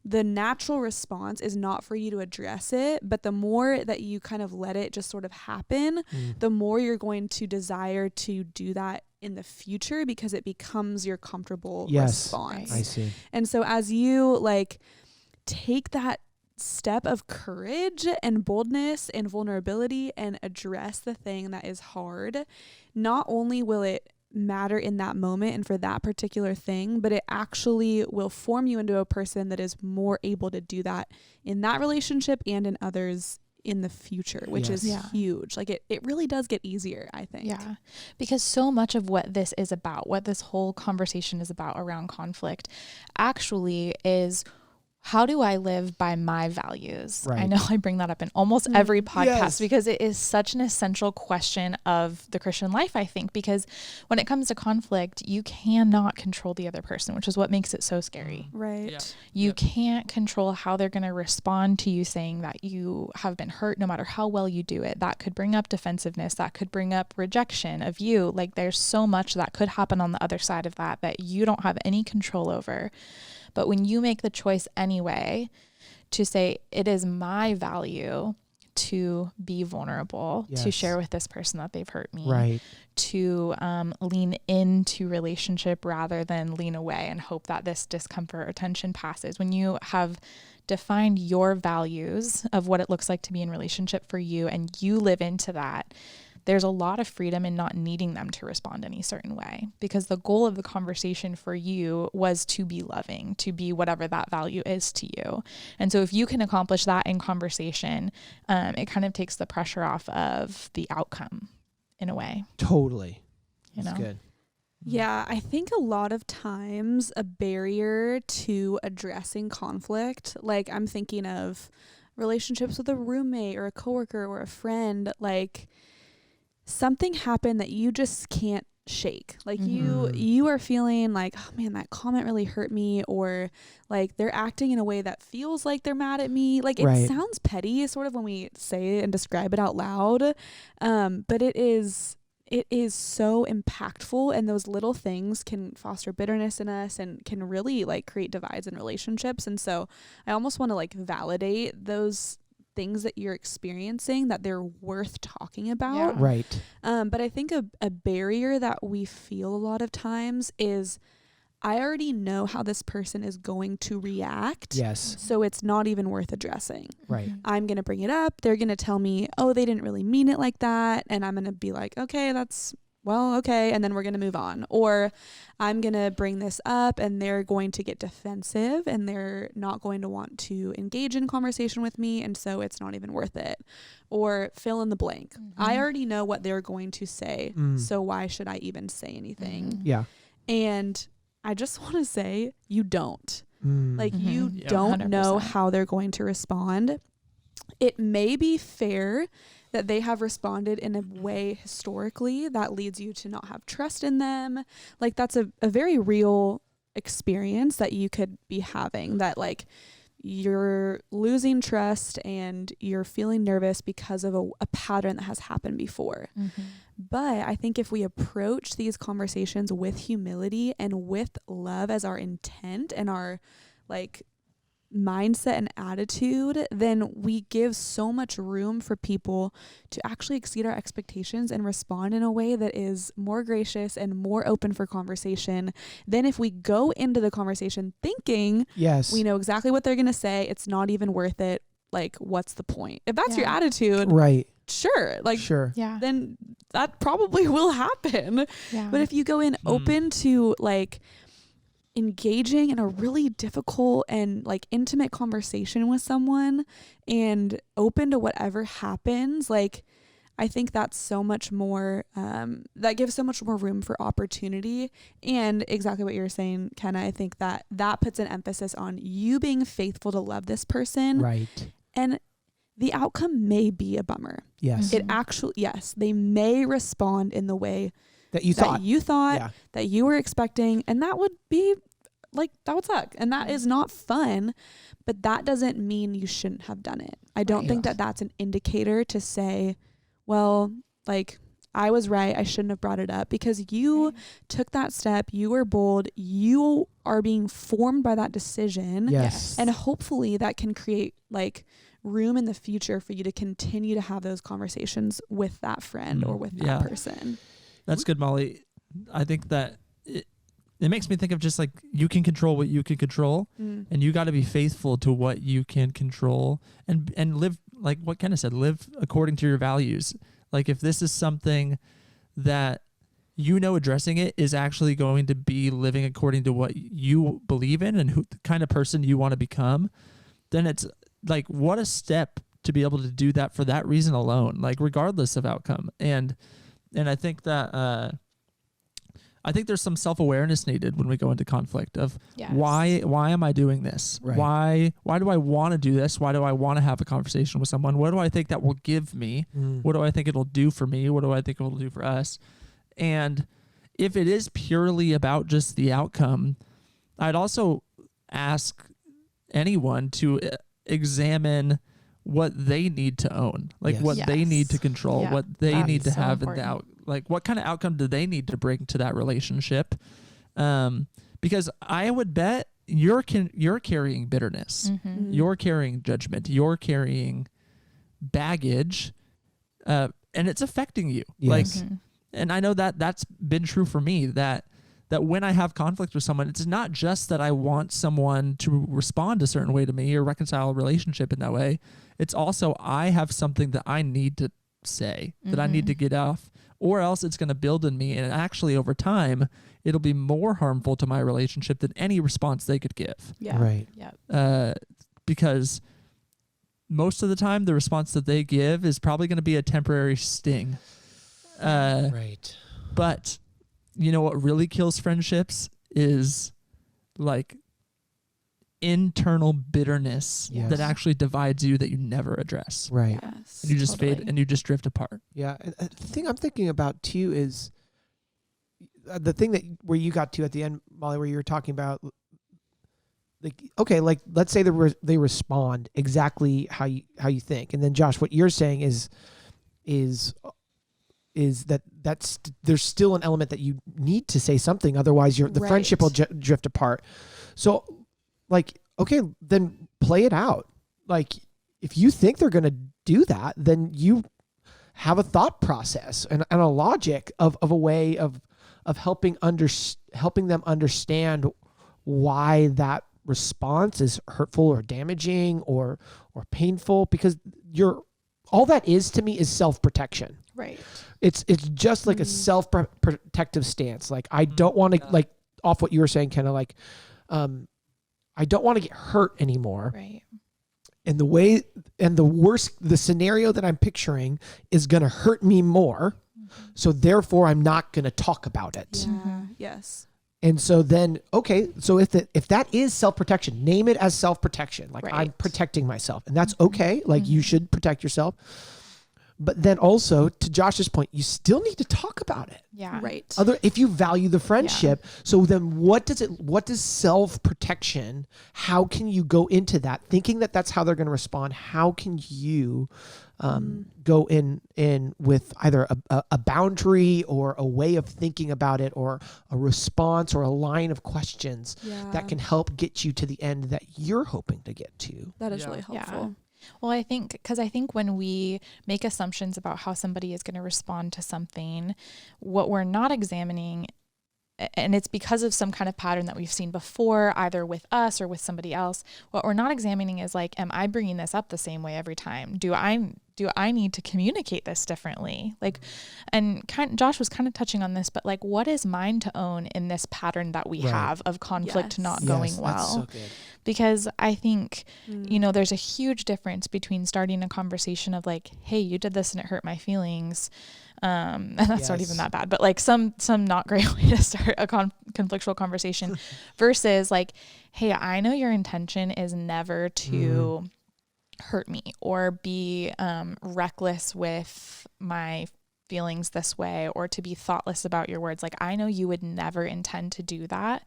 [SPEAKER 3] the natural response is not for you to address it, but the more that you kind of let it just sort of happen, the more you're going to desire to do that in the future because it becomes your comfortable response.
[SPEAKER 2] I see.
[SPEAKER 3] And so as you like take that step of courage and boldness and vulnerability and address the thing that is hard, not only will it matter in that moment and for that particular thing, but it actually will form you into a person that is more able to do that in that relationship and in others in the future, which is huge. Like it really does get easier, I think.
[SPEAKER 1] Yeah, because so much of what this is about, what this whole conversation is about around conflict, actually is, how do I live by my values?
[SPEAKER 2] Right.
[SPEAKER 1] I know I bring that up in almost every podcast because it is such an essential question of the Christian life, I think, because when it comes to conflict, you cannot control the other person, which is what makes it so scary.
[SPEAKER 3] Right.
[SPEAKER 4] Yeah.
[SPEAKER 1] You can't control how they're going to respond to you saying that you have been hurt, no matter how well you do it. That could bring up defensiveness. That could bring up rejection of you. Like, there's so much that could happen on the other side of that you don't have any control over. But when you make the choice anyway to say, it is my value to be vulnerable, to share with this person that they've hurt me, to lean into relationship rather than lean away and hope that this discomfort or tension passes. When you have defined your values of what it looks like to be in relationship for you and you live into that, there's a lot of freedom in not needing them to respond any certain way, because the goal of the conversation for you was to be loving, to be whatever that value is to you. And so if you can accomplish that in conversation, it kind of takes the pressure off of the outcome in a way.
[SPEAKER 2] Totally.
[SPEAKER 1] That's
[SPEAKER 2] good.
[SPEAKER 3] Yeah, I think a lot of times a barrier to addressing conflict, like I'm thinking of relationships with a roommate or a coworker or a friend, like something happened that you just can't shake. Like you are feeling like, oh man, that comment really hurt me, or like they're acting in a way that feels like they're mad at me. Like it sounds petty sort of when we say it and describe it out loud. But it is so impactful, and those little things can foster bitterness in us and can really like create divides in relationships. And so I almost want to like validate those things that you're experiencing, that they're worth talking about. But I think a barrier that we feel a lot of times is, I already know how this person is going to react. So it's not even worth addressing. I'm going to bring it up. They're going to tell me, oh, they didn't really mean it like that. And I'm going to be like, okay, okay. And then we're going to move on. Or I'm going to bring this up and they're going to get defensive and they're not going to want to engage in conversation with me. And so it's not even worth it. Or fill in the blank. I already know what they're going to say. So why should I even say anything? And I just want to say, you don't. Like you don't 100%. Know how they're going to respond. It may be fair that they have responded in a way historically that leads you to not have trust in them. Like that's a very real experience that you could be having, that like you're losing trust and you're feeling nervous because of a pattern that has happened before. But I think if we approach these conversations with humility and with love as our intent and our like mindset and attitude, then we give so much room for people to actually exceed our expectations and respond in a way that is more gracious and more open for conversation than if we go into the conversation thinking we know exactly what they're going to say, it's not even worth it, like, what's the point? If that's your attitude,
[SPEAKER 2] right.
[SPEAKER 3] Sure. Like,
[SPEAKER 2] sure.
[SPEAKER 1] Yeah.
[SPEAKER 3] then that probably will happen.
[SPEAKER 1] Yeah.
[SPEAKER 3] But if you go in open to like engaging in a really difficult and like intimate conversation with someone and open to whatever happens, like, I think that's so much more, that gives so much more room for opportunity. And exactly what you're saying, Kenna, I think that puts an emphasis on you being faithful to love this person.
[SPEAKER 2] Right.
[SPEAKER 3] And the outcome may be a bummer.
[SPEAKER 2] Yes.
[SPEAKER 3] It actually, yes, they may respond in the way
[SPEAKER 2] That you
[SPEAKER 3] that
[SPEAKER 2] thought. Yeah.
[SPEAKER 3] that you were expecting. And that would be like, that would suck. And that is not fun, but that doesn't mean you shouldn't have done it. I don't think that that's an indicator to say, well, like, I was right, I shouldn't have brought it up, because you took that step, you were bold, you are being formed by that decision.
[SPEAKER 2] Yes.
[SPEAKER 3] And hopefully that can create like room in the future for you to continue to have those conversations with that friend or with that person.
[SPEAKER 4] That's good, Molly. I think that it makes me think of just like, you can control what you can control, and you got to be faithful to what you can control, and live, like what Kenna said, live according to your values. Like, if this is something that addressing it is actually going to be living according to what you believe in and the kind of person you want to become, then it's like, what a step to be able to do that for that reason alone, like regardless of outcome. And I think that I think there's some self-awareness needed when we go into conflict of why am I doing this?
[SPEAKER 2] Right.
[SPEAKER 4] Why do I want to do this? Why do I want to have a conversation with someone? What do I think that will give me? What do I think it'll do for me? What do I think it will do for us? And if it is purely about just the outcome, I'd also ask anyone to examine what they need to own, like what they need to control, what they need to have in the out. Like, what kind of outcome do they need to bring to that relationship? Because I would bet you're carrying bitterness, you're carrying judgment, you're carrying baggage, and it's affecting you.
[SPEAKER 2] Yes.
[SPEAKER 4] Like, and I know that that's been true for me, that when I have conflict with someone, it's not just that I want someone to respond a certain way to me or reconcile a relationship in that way. It's also, I have something that I need to say, that I need to get off, or else it's going to build in me. And actually, over time, it'll be more harmful to my relationship than any response they could give.
[SPEAKER 3] Yeah.
[SPEAKER 2] Right.
[SPEAKER 3] Yeah.
[SPEAKER 4] Because most of the time, the response that they give is probably going to be a temporary sting.
[SPEAKER 2] Right.
[SPEAKER 4] But you know what really kills friendships is like internal bitterness that actually divides you, that you never address.
[SPEAKER 2] Right.
[SPEAKER 3] Yes,
[SPEAKER 4] And you just fade and you just drift apart.
[SPEAKER 2] Yeah. And the thing I'm thinking about too is the thing that where you got to at the end, Molly, where you were talking about, like, okay, like, let's say they respond exactly how you think. And then Josh, what you're saying is that's there's still an element that you need to say something, otherwise the friendship will drift apart. So, like, okay, then play it out. Like, if you think they're going to do that, then you have a thought process and a logic of a way of helping them understand why that response is hurtful or damaging or painful, because all that is to me is self-protection.
[SPEAKER 1] Right.
[SPEAKER 2] It's just like a self-protective stance. Like, I don't want to, like, off what you were saying, Kenna, like, I don't want to get hurt anymore.
[SPEAKER 1] Right.
[SPEAKER 2] And the scenario that I'm picturing is going to hurt me more. So therefore I'm not going to talk about it.
[SPEAKER 3] Yeah. Yes.
[SPEAKER 2] And so then, okay, so if that is self-protection, name it as self-protection. Like, I'm protecting myself, and that's okay. Like, you should protect yourself. But then also, to Josh's point, you still need to talk about it.
[SPEAKER 1] Yeah.
[SPEAKER 3] Right.
[SPEAKER 2] If you value the friendship. So then what does self-protection, how can you go into that thinking that that's how they're going to respond? How can you go in with either a boundary or a way of thinking about it, or a response or a line of questions that can help get you to the end that you're hoping to get to?
[SPEAKER 3] That is really helpful.
[SPEAKER 1] Yeah. Well, I think when we make assumptions about how somebody is going to respond to something, what we're not examining and it's because of some kind of pattern that we've seen before, either with us or with somebody else. What we're not examining is like, am I bringing this up the same way every time? Do I need to communicate this differently? Like, and Josh was kind of touching on this, but like, what is mine to own in this pattern that we have of conflict not going well?
[SPEAKER 2] That's so good.
[SPEAKER 1] Because I think, there's a huge difference between starting a conversation of like, hey, you did this and it hurt my feelings. And that's not even that bad, but like some not great way to start a conflictual conversation versus like, hey, I know your intention is never to hurt me or be reckless with my feelings this way, or to be thoughtless about your words. Like, I know you would never intend to do that,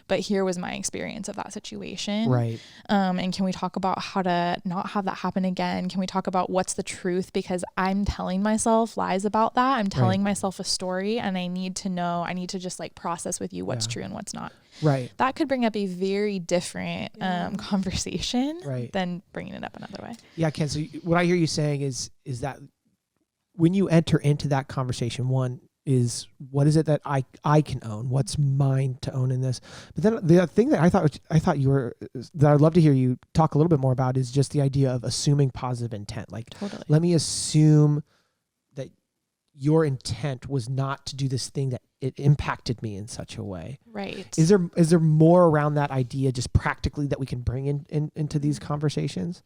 [SPEAKER 1] but here was my experience of that situation.
[SPEAKER 2] Right.
[SPEAKER 1] And can we talk about how to not have that happen again? Can we talk about what's the truth? Because I'm telling myself lies about that. I'm telling myself a story, and I need to just like process with you what's true and what's not.
[SPEAKER 2] Right.
[SPEAKER 1] That could bring up a very different conversation than bringing it up another way.
[SPEAKER 2] Yeah, Ken. So what I hear you saying is that when you enter into that conversation, one is, what is it that I can own? What's mine to own in this? But then the thing that I thought that I'd love to hear you talk a little bit more about is just the idea of assuming positive intent. Like, let me assume that your intent was not to do this thing that it impacted me in such a way.
[SPEAKER 1] Right.
[SPEAKER 2] Is there more around that idea just practically that we can bring into these conversations?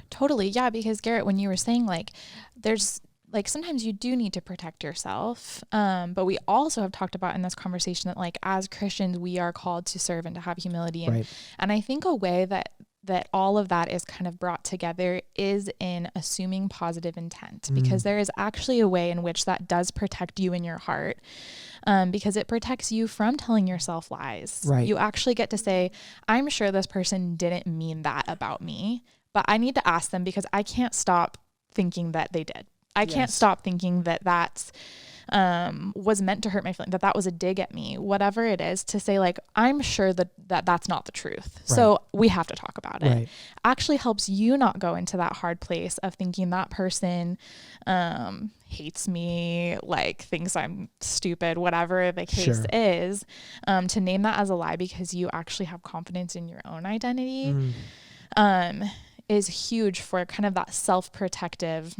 [SPEAKER 1] Totally. Yeah. Because Garrett, when you were saying like, there's like, sometimes you do need to protect yourself. But we also have talked about in this conversation that like, as Christians, we are called to serve and to have humility. And I think a way that all of that is kind of brought together is in assuming positive intent, because there is actually a way in which that does protect you in your heart, because it protects you from telling yourself lies.
[SPEAKER 2] Right.
[SPEAKER 1] You actually get to say, I'm sure this person didn't mean that about me, but I need to ask them because I can't stop thinking that they did. I can't stop thinking that that's was meant to hurt my feelings, that was a dig at me, whatever it is, to say like, I'm sure that's not the truth. Right. So we have to talk about it. Actually helps you not go into that hard place of thinking that person hates me, like thinks I'm stupid, whatever the case is, to name that as a lie because you actually have confidence in your own identity, is huge for kind of that self-protective,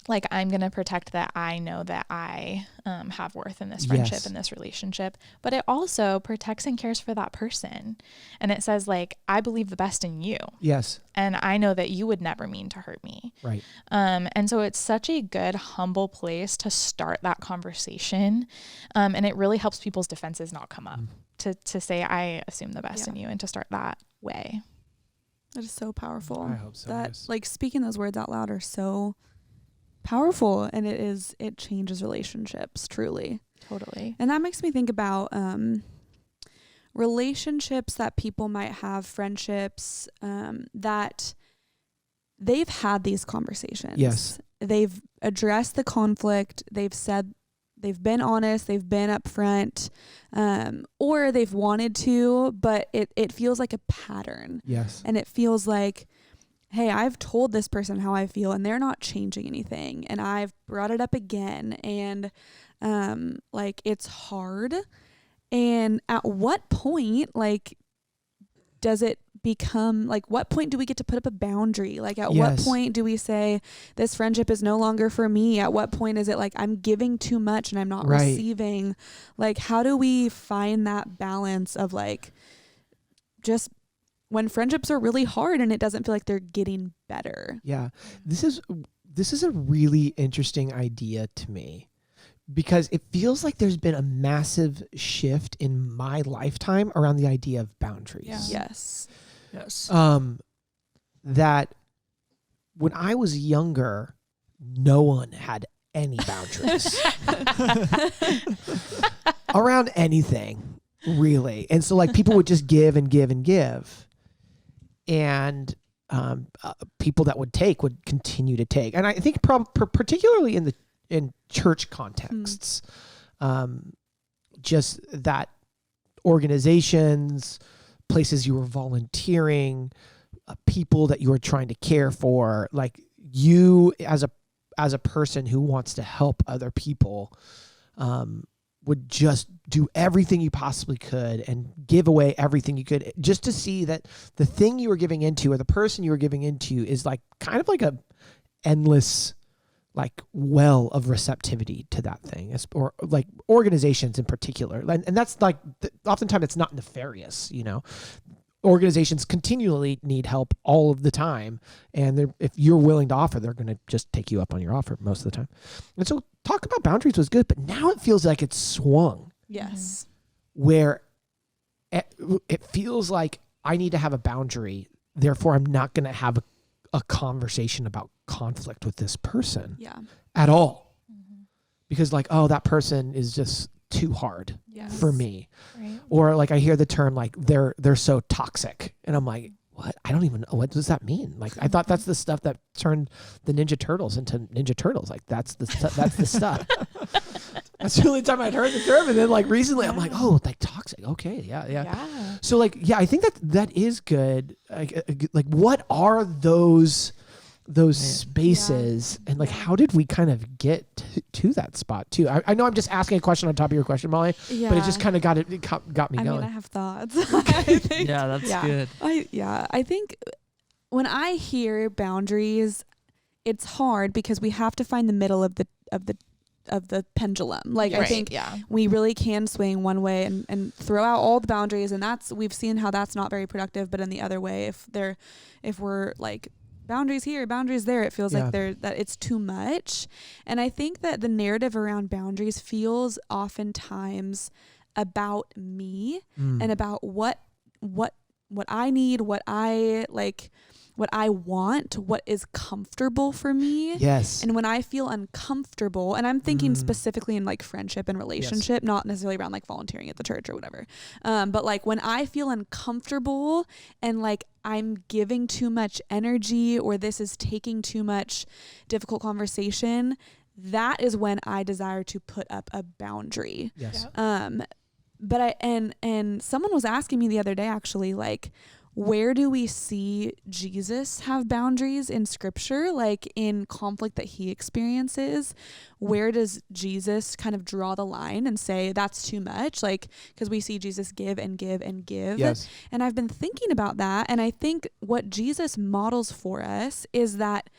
[SPEAKER 1] like, I'm going to protect that I know that I have worth in this friendship, in this relationship. But it also protects and cares for that person. And it says, like, I believe the best in you.
[SPEAKER 2] Yes.
[SPEAKER 1] And I know that you would never mean to hurt me.
[SPEAKER 2] Right.
[SPEAKER 1] And so it's such a good, humble place to start that conversation. And it really helps people's defenses not come up to say, I assume the best in you, and to start that way.
[SPEAKER 3] That is so powerful.
[SPEAKER 2] I hope so.
[SPEAKER 3] That, like, speaking those words out loud are so powerful, and it changes relationships, truly.
[SPEAKER 1] Totally.
[SPEAKER 3] And that makes me think about relationships that people might have, friendships that they've had these conversations.
[SPEAKER 2] Yes.
[SPEAKER 3] They've addressed the conflict. They've said, they've been honest, they've been upfront, or they've wanted to, but it feels like a pattern.
[SPEAKER 2] Yes.
[SPEAKER 3] And it feels like, hey, I've told this person how I feel and they're not changing anything. And I've brought it up again. And like, it's hard. And at what point, like, does it become, like, what point do we get to put up a boundary? Like, at what point do we say this friendship is no longer for me? At what point is it like I'm giving too much and I'm not receiving? Like, how do we find that balance of, like, just when friendships are really hard and it doesn't feel like they're getting better?
[SPEAKER 2] Yeah. This is a really interesting idea to me, because it feels like there's been a massive shift in my lifetime around the idea of boundaries.
[SPEAKER 3] Yeah. Yes.
[SPEAKER 2] That when I was younger, no one had any boundaries around anything, really. And so, like, people would just give and give and give. And people that would take would continue to take. And I think particularly in church contexts, just that organizations, places you were volunteering, people that you were trying to care for, like, you as a person who wants to help other people, would just do everything you possibly could and give away everything you could just to see that the thing you were giving into or the person you were giving into is like kind of like a endless like well of receptivity to that thing, or like organizations in particular. And that's like, oftentimes it's not nefarious, you know. Organizations continually need help all of the time. And if you're willing to offer, they're going to just take you up on your offer most of the time. And so talk about boundaries was good, but now it feels like it's swung.
[SPEAKER 3] Yes.
[SPEAKER 2] Where it feels like I need to have a boundary. Therefore, I'm not going to have a conversation about conflict with this person at all. Because like, oh, that person is just too hard for me. Right. Or like I hear the term like they're so toxic, and I'm like, what? I don't even know, what does that mean? Like I thought that's the stuff that turned the Ninja Turtles into Ninja Turtles. Like that's the stuff. That's the only time I'd heard the term, and then like recently I'm like, oh, like toxic. Okay, yeah. So like, I think that is good. Like what are those spaces, and like how did we kind of get to that spot too? I know I'm just asking a question on top of your question, Molly, but it just kind of got me going.
[SPEAKER 3] I mean, I have thoughts.
[SPEAKER 4] Yeah, that's good.
[SPEAKER 3] I think when I hear boundaries, it's hard because we have to find the middle of the pendulum. Like I think we really can swing one way and throw out all the boundaries, and we've seen how that's not very productive. But in the other way, if we're like boundaries here, boundaries there, it feels like that it's too much. And I think that the narrative around boundaries feels oftentimes about me and about what I need, what I like, what I want, what is comfortable for me.
[SPEAKER 2] Yes.
[SPEAKER 3] And when I feel uncomfortable, and I'm thinking specifically in like friendship and relationship, not necessarily around like volunteering at the church or whatever. But like when I feel uncomfortable and like I'm giving too much energy, or this is taking too much difficult conversation, that is when I desire to put up a boundary.
[SPEAKER 2] Yes.
[SPEAKER 3] But and someone was asking me the other day, actually, like, where do we see Jesus have boundaries in scripture? Like in conflict that he experiences, where does Jesus kind of draw the line and say that's too much? Like, because we see Jesus give and give and give.
[SPEAKER 2] Yes.
[SPEAKER 3] And I've been thinking about that. And I think what Jesus models for us is that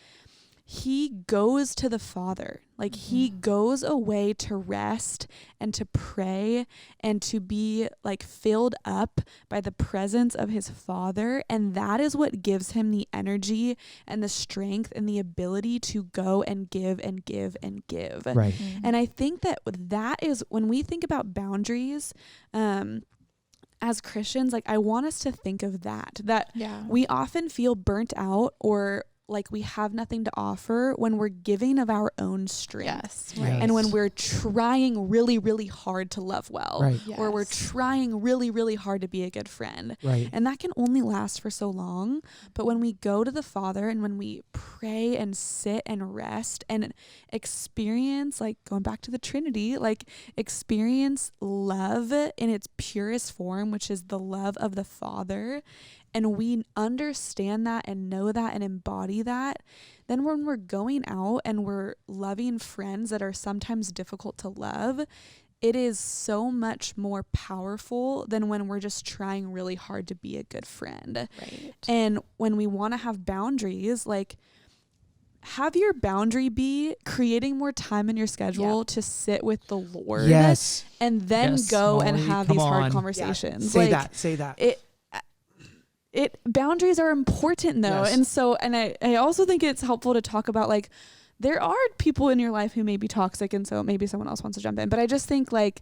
[SPEAKER 3] he goes to the Father. Like he goes away to rest and to pray and to be like filled up by the presence of his Father. And that is what gives him the energy and the strength and the ability to go and give and give and give.
[SPEAKER 2] Right.
[SPEAKER 3] And I think that is when we think about boundaries, as Christians, like I want us to think of that we often feel burnt out or like we have nothing to offer when we're giving of our own strength.
[SPEAKER 1] Yes, right.
[SPEAKER 3] And when we're trying really, really hard to love well,
[SPEAKER 2] right.
[SPEAKER 3] Or we're trying really, really hard to be a good friend.
[SPEAKER 2] Right.
[SPEAKER 3] And that can only last for so long. But when we go to the Father and when we pray and sit and rest and experience, like going back to the Trinity, like experience love in its purest form, which is the love of the Father, and we understand that and know that and embody that, then when we're going out and we're loving friends that are sometimes difficult to love, it is so much more powerful than when we're just trying really hard to be a good friend.
[SPEAKER 1] Right.
[SPEAKER 3] And when we want to have boundaries, like have your boundary be creating more time in your schedule to sit with the Lord.
[SPEAKER 2] Yes.
[SPEAKER 3] And then go
[SPEAKER 4] Molly,
[SPEAKER 3] and have these hard
[SPEAKER 4] on.
[SPEAKER 3] conversations.
[SPEAKER 2] Yeah. Say that.
[SPEAKER 3] It boundaries are important though.
[SPEAKER 2] Yes.
[SPEAKER 3] And so, and I also think it's helpful to talk about like, there are people in your life who may be toxic. And so maybe someone else wants to jump in, but I just think like,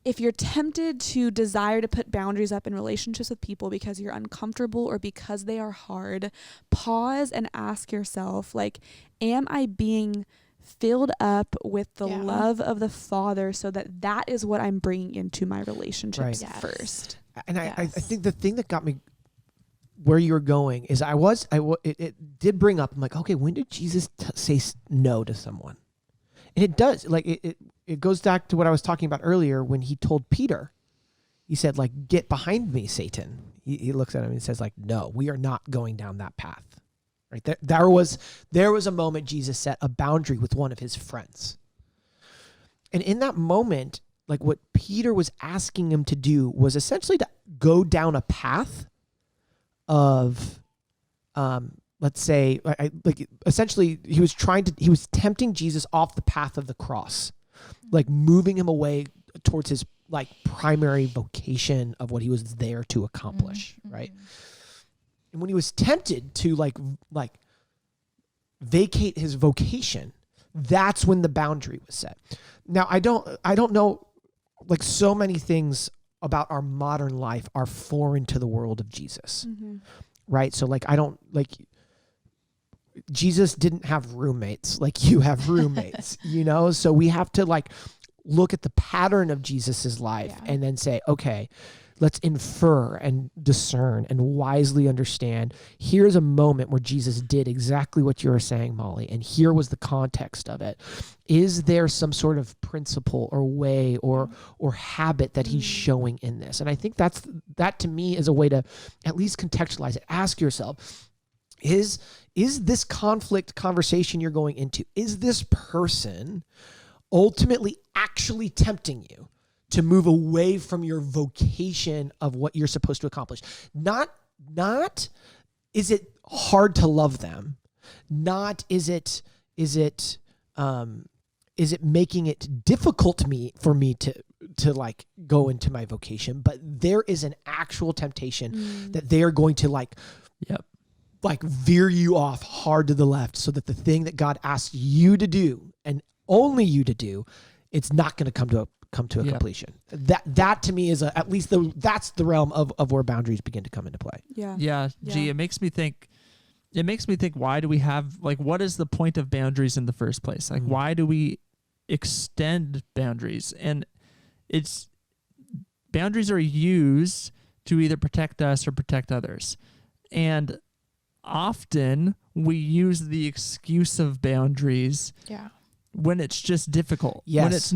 [SPEAKER 3] if you're tempted to desire to put boundaries up in relationships with people because you're uncomfortable or because they are hard, pause and ask yourself, like, am I being filled up with the love of the Father so that is what I'm bringing into my relationships first?
[SPEAKER 2] And I think the thing that got me where you were going is it did bring up, I'm like, okay, when did Jesus say no to someone? And it does, like, it goes back to what I was talking about earlier when he told Peter, he said, like, get behind me, Satan. He looks at him and says, like, no, we are not going down that path. Right. There was a moment Jesus set a boundary with one of his friends. And in that moment, like what Peter was asking him to do was essentially to go down a path of, let's say, essentially he was tempting Jesus off the path of the cross, like moving him away towards his like primary vocation of what he was there to accomplish, right? And when he was tempted to like vacate his vocation, that's when the boundary was set. Now, I don't know, like so many things about our modern life are foreign to the world of Jesus, right? So like, Jesus didn't have roommates like you have roommates, you know? So we have to like look at the pattern of Jesus's life and then say, okay, let's infer and discern and wisely understand. Here's a moment where Jesus did exactly what you were saying, Molly, and here was the context of it. Is there some sort of principle or way or habit that he's showing in this? And I think that to me is a way to at least contextualize it. Ask yourself, is this conflict conversation you're going into, is this person ultimately actually tempting you to move away from your vocation of what you're supposed to accomplish? Not is it hard to love them? Not is it making it difficult for me to like go into my vocation? But there is an actual temptation that they are going to like veer you off hard to the left, so that the thing that God asks you to do and only you to do, it's not going to come to a completion. That to me is that's the realm of where boundaries begin to come into play.
[SPEAKER 4] It makes me think why do we have, like, what is the point of boundaries in the first place? Like, why do we extend boundaries? And boundaries are used to either protect us or protect others. And often we use the excuse of boundaries when it's just difficult.
[SPEAKER 2] Yes.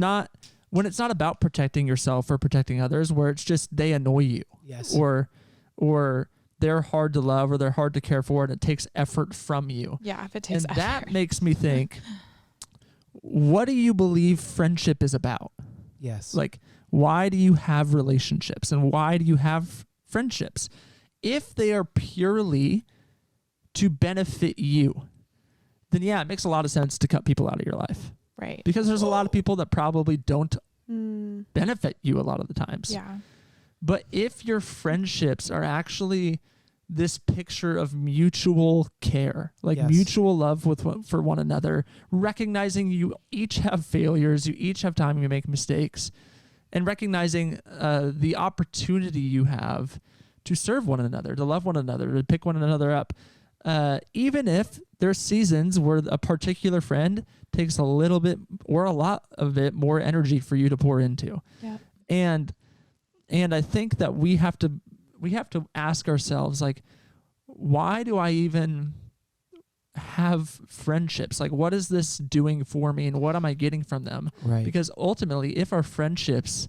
[SPEAKER 4] When it's not about protecting yourself or protecting others, where it's just they annoy you.
[SPEAKER 2] Yes.
[SPEAKER 4] Or they're hard to love or they're hard to care for and it takes effort from you.
[SPEAKER 1] Yeah, if it takes effort.
[SPEAKER 4] That makes me think, what do you believe friendship is about?
[SPEAKER 2] Yes.
[SPEAKER 4] Like, why do you have relationships and why do you have friendships? If they are purely to benefit you, then it makes a lot of sense to cut people out of your life.
[SPEAKER 1] Right.
[SPEAKER 4] Because there's a lot of people that probably don't benefit you a lot of the times.
[SPEAKER 1] Yeah.
[SPEAKER 4] But if your friendships are actually this picture of mutual care, like mutual love for one another, recognizing you each have failures, you each have time you make mistakes, and recognizing the opportunity you have to serve one another, to love one another, to pick one another up. Even if there's seasons where a particular friend takes a little bit or a lot of it more energy for you to pour into.
[SPEAKER 1] Yeah.
[SPEAKER 4] And I think that we have to ask ourselves, like, why do I even have friendships? Like, what is this doing for me and what am I getting from them?
[SPEAKER 2] Right.
[SPEAKER 4] Because ultimately, if our friendships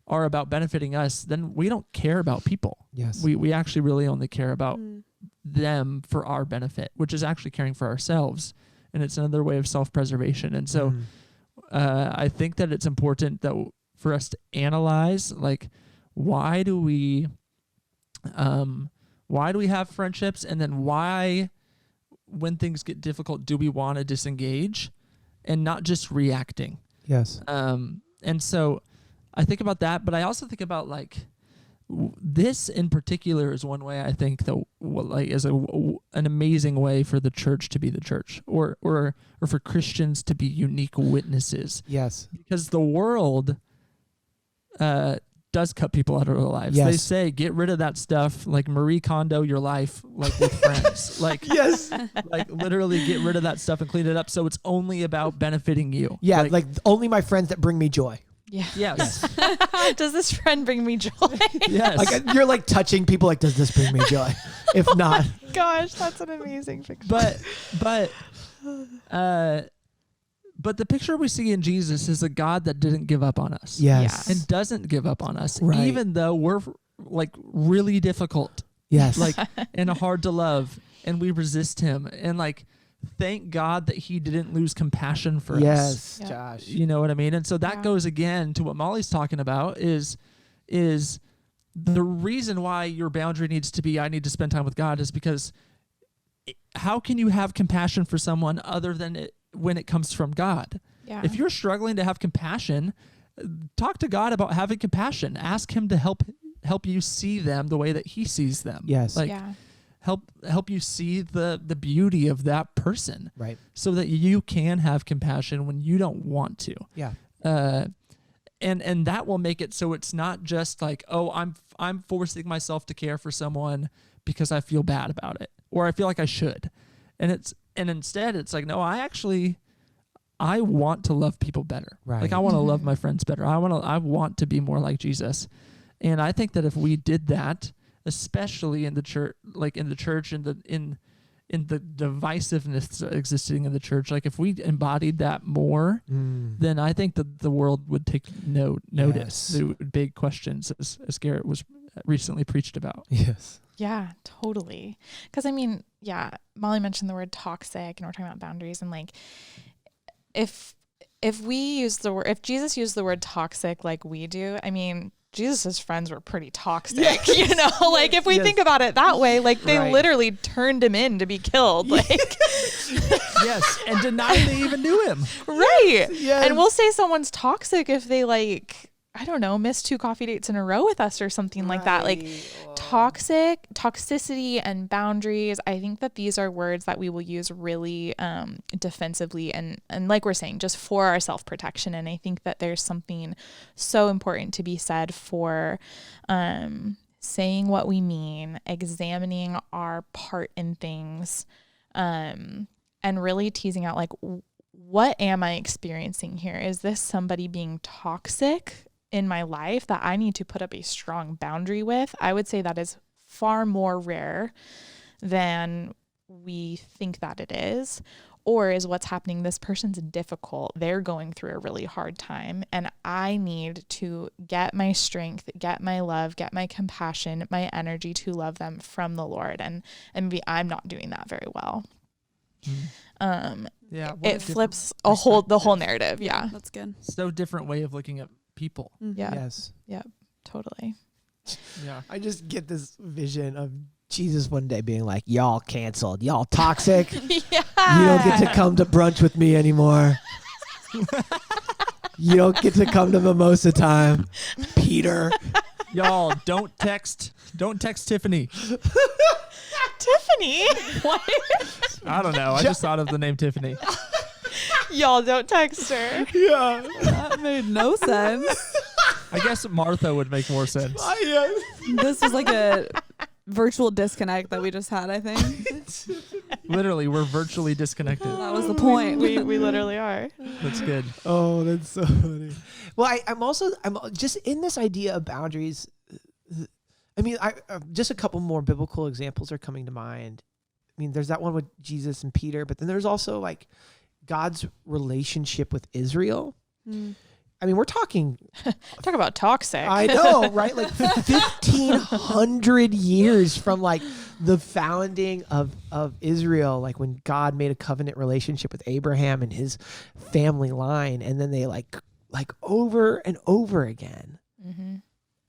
[SPEAKER 4] are about benefiting us, then we don't care about people.
[SPEAKER 2] Yes.
[SPEAKER 4] We actually really only care about them for our benefit, which is actually caring for ourselves. And it's another way of self-preservation. And so I think that it's important that for us to analyze, like, why do we have friendships? And then why, when things get difficult, do we want to disengage and not just reacting? Yes. And so I think about that, but I also think about, like, this in particular is one way I think that is an amazing way for the church to be the church, or for Christians to be unique witnesses.
[SPEAKER 2] Yes.
[SPEAKER 4] Because the world does cut people out of their lives.
[SPEAKER 2] Yes.
[SPEAKER 4] They say, get rid of that stuff, like Marie Kondo your life, like with friends. Like,
[SPEAKER 2] yes.
[SPEAKER 4] Like literally get rid of that stuff and clean it up so it's only about benefiting you.
[SPEAKER 2] Yeah, like only my friends that bring me joy.
[SPEAKER 1] Yeah.
[SPEAKER 4] Yes.
[SPEAKER 1] Does this friend bring me joy?
[SPEAKER 4] Yes.
[SPEAKER 2] Like you're like touching people, like, does this bring me joy? If not.
[SPEAKER 1] Gosh, that's an amazing picture.
[SPEAKER 4] But the picture we see in Jesus is a God that didn't give up on us.
[SPEAKER 2] Yes.
[SPEAKER 4] And doesn't give up on us,
[SPEAKER 2] right.
[SPEAKER 4] even though we're like really difficult.
[SPEAKER 2] Yes.
[SPEAKER 4] Like, and hard to love, and we resist him. And like, thank God that he didn't lose compassion for us.
[SPEAKER 2] Yes,
[SPEAKER 1] Yeah.
[SPEAKER 2] Josh.
[SPEAKER 4] You know what I mean? And so that
[SPEAKER 1] Yeah.
[SPEAKER 4] goes again to what Molly's talking about is the reason why your boundary needs to be, I need to spend time with God, is because how can you have compassion for someone other than it when it comes from God?
[SPEAKER 1] Yeah.
[SPEAKER 4] If you're struggling to have compassion, talk to God about having compassion. Ask him to help you see them the way that he sees them.
[SPEAKER 2] Yes.
[SPEAKER 4] Like
[SPEAKER 1] yeah.
[SPEAKER 4] help you see the beauty of that person,
[SPEAKER 2] Right.
[SPEAKER 4] so that you can have compassion when you don't want to.
[SPEAKER 2] Yeah.
[SPEAKER 4] And that will make it so it's not just like, oh, I'm forcing myself to care for someone because I feel bad about it, or I feel like I should. And instead it's like, no, I want to love people better.
[SPEAKER 2] Right.
[SPEAKER 4] Like I want to love my friends better. I want to be more like Jesus. And I think that if we did that, especially in the church, like in the church, in the divisiveness existing in the church, like if we embodied that more, then I think that the world would take notice.
[SPEAKER 2] Yes.
[SPEAKER 4] The big questions, as Garrett was recently preached about.
[SPEAKER 2] Yes.
[SPEAKER 1] Yeah, totally. Because I mean, yeah, Molly mentioned the word toxic, and we're talking about boundaries, and like, if Jesus used the word toxic like we do, I mean, Jesus's friends were pretty toxic, you know, like if we think about it that way, like they literally turned him in to be killed. Like,
[SPEAKER 4] Yes. And denied they even knew him.
[SPEAKER 1] right.
[SPEAKER 2] Yes.
[SPEAKER 1] And we'll say someone's toxic if they like, I don't know, miss 2 coffee dates in a row with us or something like that. Like toxicity and boundaries. I think that these are words that we will use really defensively and like we're saying, just for our self-protection. And I think that there's something so important to be said for saying what we mean, examining our part in things, and really teasing out like, what am I experiencing here? Is this somebody being toxic in my life that I need to put up a strong boundary with? I would say that is far more rare than we think that it is. Or is what's happening, this person's difficult, they're going through a really hard time, and I need to get my strength, get my love, get my compassion, my energy to love them from the Lord, and maybe I'm not doing that very well.
[SPEAKER 4] Yeah.
[SPEAKER 1] It flips the whole narrative. Yeah.
[SPEAKER 3] That's good.
[SPEAKER 4] So different way of looking at people.
[SPEAKER 1] Yeah.
[SPEAKER 2] Yes.
[SPEAKER 1] Yeah, totally.
[SPEAKER 4] Yeah.
[SPEAKER 2] I just get this vision of Jesus one day being like, y'all canceled. Y'all toxic.
[SPEAKER 1] Yeah.
[SPEAKER 2] You don't get to come to brunch with me anymore. You don't get to come to mimosa time, Peter.
[SPEAKER 4] Y'all don't text Tiffany.
[SPEAKER 1] Tiffany? What?
[SPEAKER 4] I don't know. I just thought of the name Tiffany.
[SPEAKER 1] Y'all don't text her.
[SPEAKER 2] Yeah.
[SPEAKER 3] That made no sense.
[SPEAKER 4] I guess Martha would make more sense.
[SPEAKER 3] This was like a virtual disconnect that we just had, I think.
[SPEAKER 4] Literally, we're virtually disconnected.
[SPEAKER 3] That was the point.
[SPEAKER 1] We literally are.
[SPEAKER 4] That's good.
[SPEAKER 2] Oh, that's so funny. Well, I'm just in this idea of boundaries. I mean, just a couple more biblical examples are coming to mind. I mean, there's that one with Jesus and Peter, but then there's also like God's relationship with Israel. I mean, we're talking.
[SPEAKER 1] Talk about toxic.
[SPEAKER 2] I know, right? Like 1,500 years from like the founding of Israel, like when God made a covenant relationship with Abraham and his family line, and then they like over and over again,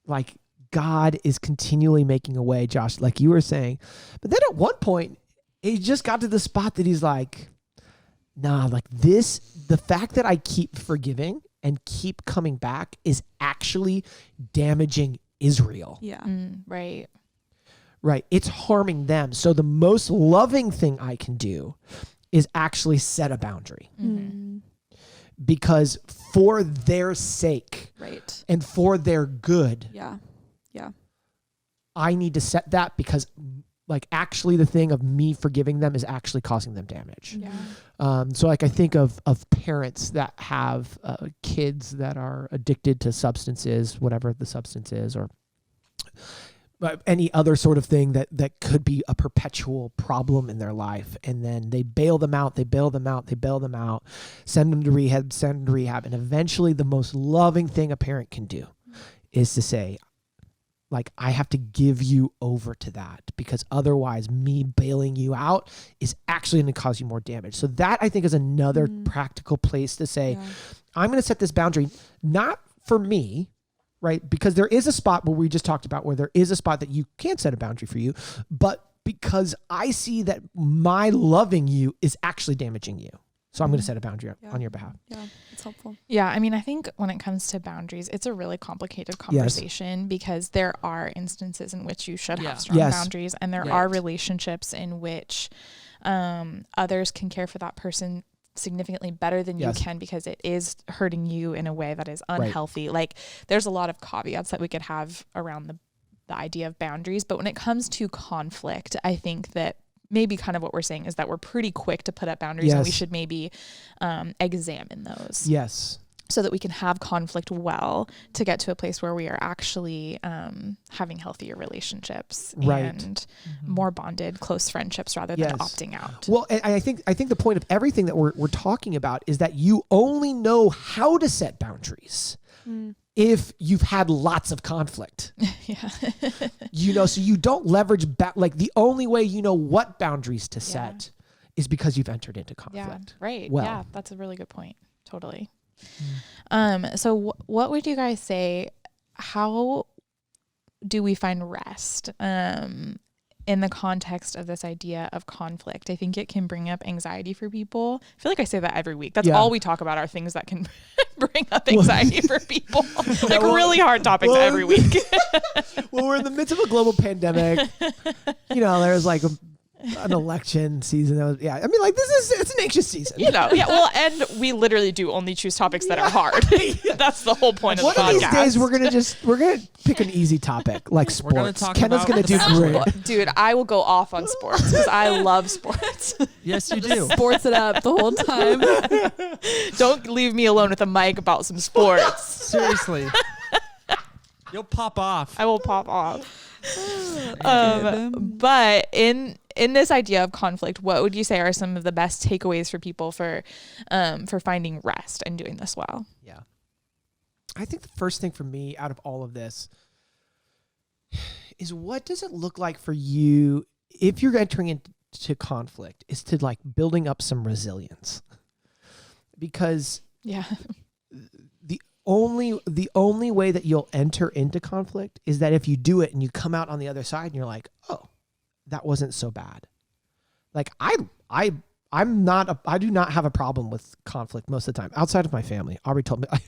[SPEAKER 2] like God is continually making a way, Josh, like you were saying. But then at one point, he just got to the spot that he's like, nah, like this, the fact that I keep forgiving and keep coming back is actually damaging Israel.
[SPEAKER 3] Yeah.
[SPEAKER 1] Right.
[SPEAKER 2] Right. It's harming them. So the most loving thing I can do is actually set a boundary. Because for their sake,
[SPEAKER 3] Right.
[SPEAKER 2] and for their good,
[SPEAKER 3] Yeah.
[SPEAKER 2] I need to set that, because like actually the thing of me forgiving them is actually causing them damage.
[SPEAKER 1] Yeah.
[SPEAKER 2] So like I think of parents that have kids that are addicted to substances, whatever the substance is, or any other sort of thing that could be a perpetual problem in their life. And then they bail them out, send them to rehab, and eventually the most loving thing a parent can do is to say, like I have to give you over to that, because otherwise me bailing you out is actually going to cause you more damage. So that, I think, is another practical place to say, I'm going to set this boundary, not for me, right? Because there is a spot where we just talked about where there is a spot that you can set a boundary for you, but because I see that my loving you is actually damaging you. So I'm going to set a boundary on your behalf.
[SPEAKER 3] Yeah, it's helpful.
[SPEAKER 1] Yeah, I mean, I think when it comes to boundaries, it's a really complicated conversation because there are instances in which you should have strong boundaries, and there are relationships in which others can care for that person significantly better than you can because it is hurting you in a way that is unhealthy. Like, there's a lot of caveats that we could have around the idea of boundaries, but when it comes to conflict, I think that maybe kind of what we're saying is that we're pretty quick to put up boundaries, and we should maybe examine those.
[SPEAKER 2] Yes.
[SPEAKER 1] So that we can have conflict well to get to a place where we are actually having healthier relationships and more bonded, close friendships rather than opting out.
[SPEAKER 2] Well, and I think the point of everything that we're talking about is that you only know how to set boundaries if you've had lots of conflict. So you don't leverage like the only way you know what boundaries to set is because you've entered into conflict.
[SPEAKER 1] Yeah, right.
[SPEAKER 2] Well.
[SPEAKER 1] Yeah, that's a really good point. Totally. So what would you guys say, how do we find rest in the context of this idea of conflict? I think it can bring up anxiety for people. I feel like I say that every week. That's all we talk about are things that can bring up anxiety for people. Like really hard topics every week.
[SPEAKER 2] Well, we're in the midst of a global pandemic. There's like an election season. I mean, like it's an anxious season.
[SPEAKER 1] Well, and we literally do only choose topics that are hard. That's the whole point of the podcast.
[SPEAKER 2] One of these days we're gonna pick an easy topic like sports. Kenna's gonna do great.
[SPEAKER 1] Dude, I will go off on sports because I love sports.
[SPEAKER 4] Yes, you do.
[SPEAKER 3] Sports it up the whole time.
[SPEAKER 1] Don't leave me alone with a mic about some sports.
[SPEAKER 4] Seriously. You'll pop off.
[SPEAKER 1] I will pop off. But in this idea of conflict, what would you say are some of the best takeaways for people for finding rest and doing this well?
[SPEAKER 2] Yeah. I think the first thing for me out of all of this is, what does it look like for you if you're entering into conflict, is to like building up some resilience. Because the only way that you'll enter into conflict is that if you do it and you come out on the other side and you're like, oh, that wasn't so bad. Like I do not have a problem with conflict most of the time, outside of my family. Aubrey told me. I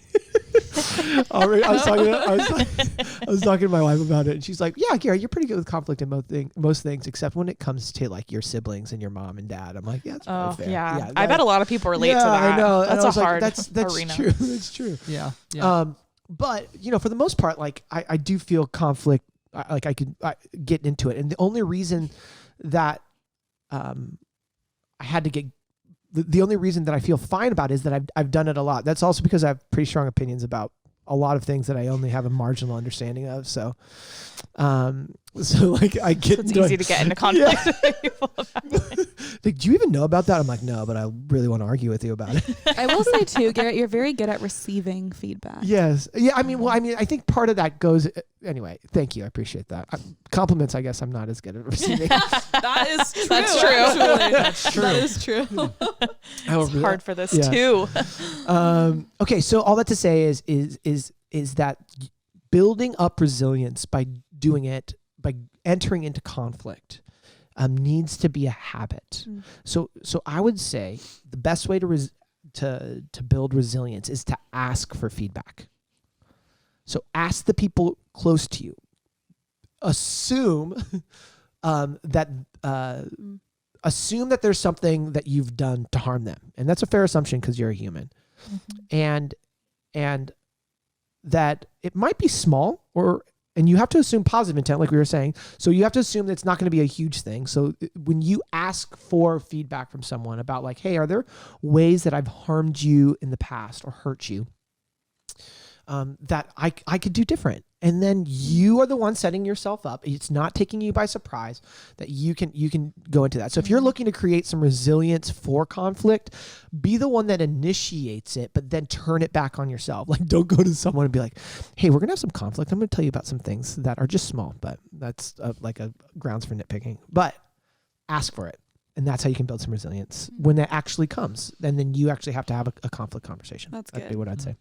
[SPEAKER 2] was talking to my wife about it, and she's like, "Yeah, Gary, you're pretty good with conflict in most things, except when it comes to like your siblings and your mom and dad." I'm like, "Yeah, that's probably fair."
[SPEAKER 1] Yeah, I bet a lot of people relate to that.
[SPEAKER 2] I know.
[SPEAKER 1] That's a hard
[SPEAKER 2] that's
[SPEAKER 1] arena.
[SPEAKER 2] True. That's true.
[SPEAKER 4] Yeah.
[SPEAKER 2] But for the most part, like I do feel conflict. I could get into it, and the only reason that I had to get. The only reason that I feel fine about it is that I've done it a lot. That's also because I have pretty strong opinions about a lot of things that I only have a marginal understanding of. So like I get.
[SPEAKER 1] It's easy to get into conflict with people about it.
[SPEAKER 2] Like, do you even know about that? I'm like, no, but I really want to argue with you about it.
[SPEAKER 3] I will say too, Garrett, you're very good at receiving feedback.
[SPEAKER 2] Yes. Yeah. I mean, I think part of that goes. Anyway, thank you. I appreciate that. Compliments, I guess I'm not as good at receiving.
[SPEAKER 3] That is true.
[SPEAKER 1] That's true.
[SPEAKER 4] That's true.
[SPEAKER 3] That is true.
[SPEAKER 1] It's hard for this too.
[SPEAKER 2] Okay. So all that to say is that building up resilience by doing it, by entering into conflict, needs to be a habit. So I would say the best way to build resilience is to ask for feedback. So ask the people close to you. Assume assume that there's something that you've done to harm them, and that's a fair assumption because you're a human, and that it might be small, and you have to assume positive intent, like we were saying. So you have to assume that it's not going to be a huge thing. So when you ask for feedback from someone about like, hey, are there ways that I've harmed you in the past or hurt you? that I could do different. And then you are the one setting yourself up. It's not taking you by surprise that you can go into that. So if you're looking to create some resilience for conflict, be the one that initiates it, but then turn it back on yourself. Like, don't go to someone and be like, hey, we're going to have some conflict. I'm going to tell you about some things that are just small, but that's like a grounds for nitpicking. But ask for it. And that's how you can build some resilience when that actually comes. And then you actually have to have a conflict conversation. That'd be what I'd say.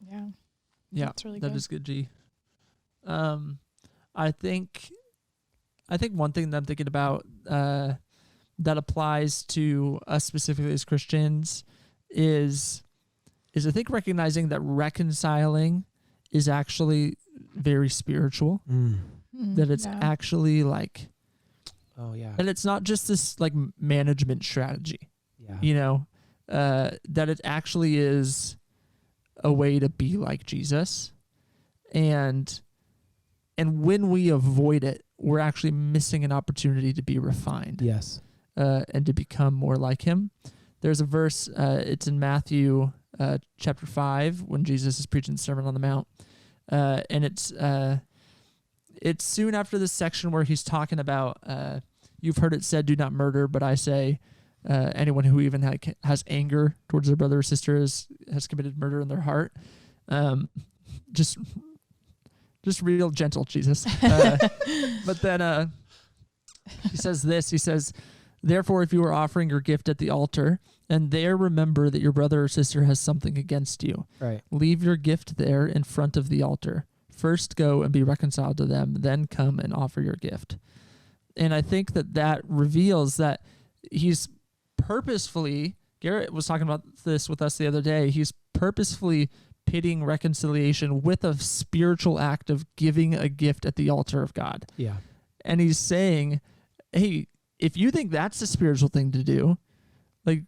[SPEAKER 1] Yeah.
[SPEAKER 4] Yeah,
[SPEAKER 1] that's really
[SPEAKER 4] that
[SPEAKER 1] good.
[SPEAKER 4] is good, G. I think one thing that I'm thinking about that applies to us specifically as Christians is I think recognizing that reconciling is actually very spiritual. That it's actually like, and it's not just this like management strategy.
[SPEAKER 2] Yeah.
[SPEAKER 4] You know, that it actually is a way to be like Jesus, and when we avoid it, we're actually missing an opportunity to be refined.
[SPEAKER 2] Yes.
[SPEAKER 4] And to become more like him. There's a verse, it's in Matthew chapter 5 when Jesus is preaching the Sermon on the Mount. And it's soon after this section where he's talking about, you've heard it said, do not murder, but I say anyone who even has anger towards their brother or sister has committed murder in their heart. Just real gentle, Jesus. But then he says this. He says, therefore, if you are offering your gift at the altar, and there remember that your brother or sister has something against you,
[SPEAKER 2] right,
[SPEAKER 4] leave your gift there in front of the altar. First go and be reconciled to them, then come and offer your gift. And I think that reveals that he's purposefully, Garrett was talking about this with us the other day, he's purposefully pitting reconciliation with a spiritual act of giving a gift at the altar of God.
[SPEAKER 2] Yeah.
[SPEAKER 4] And he's saying, hey, if you think that's the spiritual thing to do, like,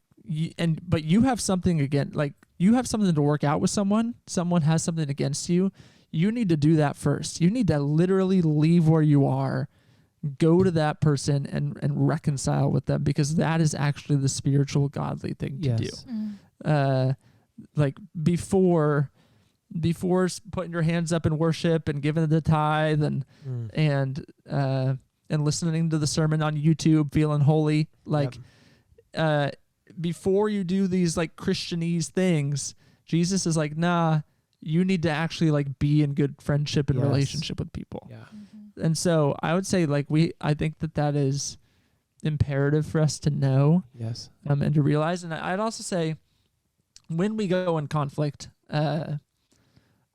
[SPEAKER 4] but you have something again, like you have something to work out with someone has something against you, you need to do that first. You need to literally leave where you are, go to that person and reconcile with them, because that is actually the spiritual godly thing to do. Like before putting your hands up in worship and giving the tithe and listening to the sermon on YouTube, feeling holy, like, before you do these like Christianese things, Jesus is like, nah, you need to actually like be in good friendship and relationship with people.
[SPEAKER 2] Yeah.
[SPEAKER 4] And so I would say like I think that is imperative for us to know, and to realize. And I'd also say, when we go in conflict, I'd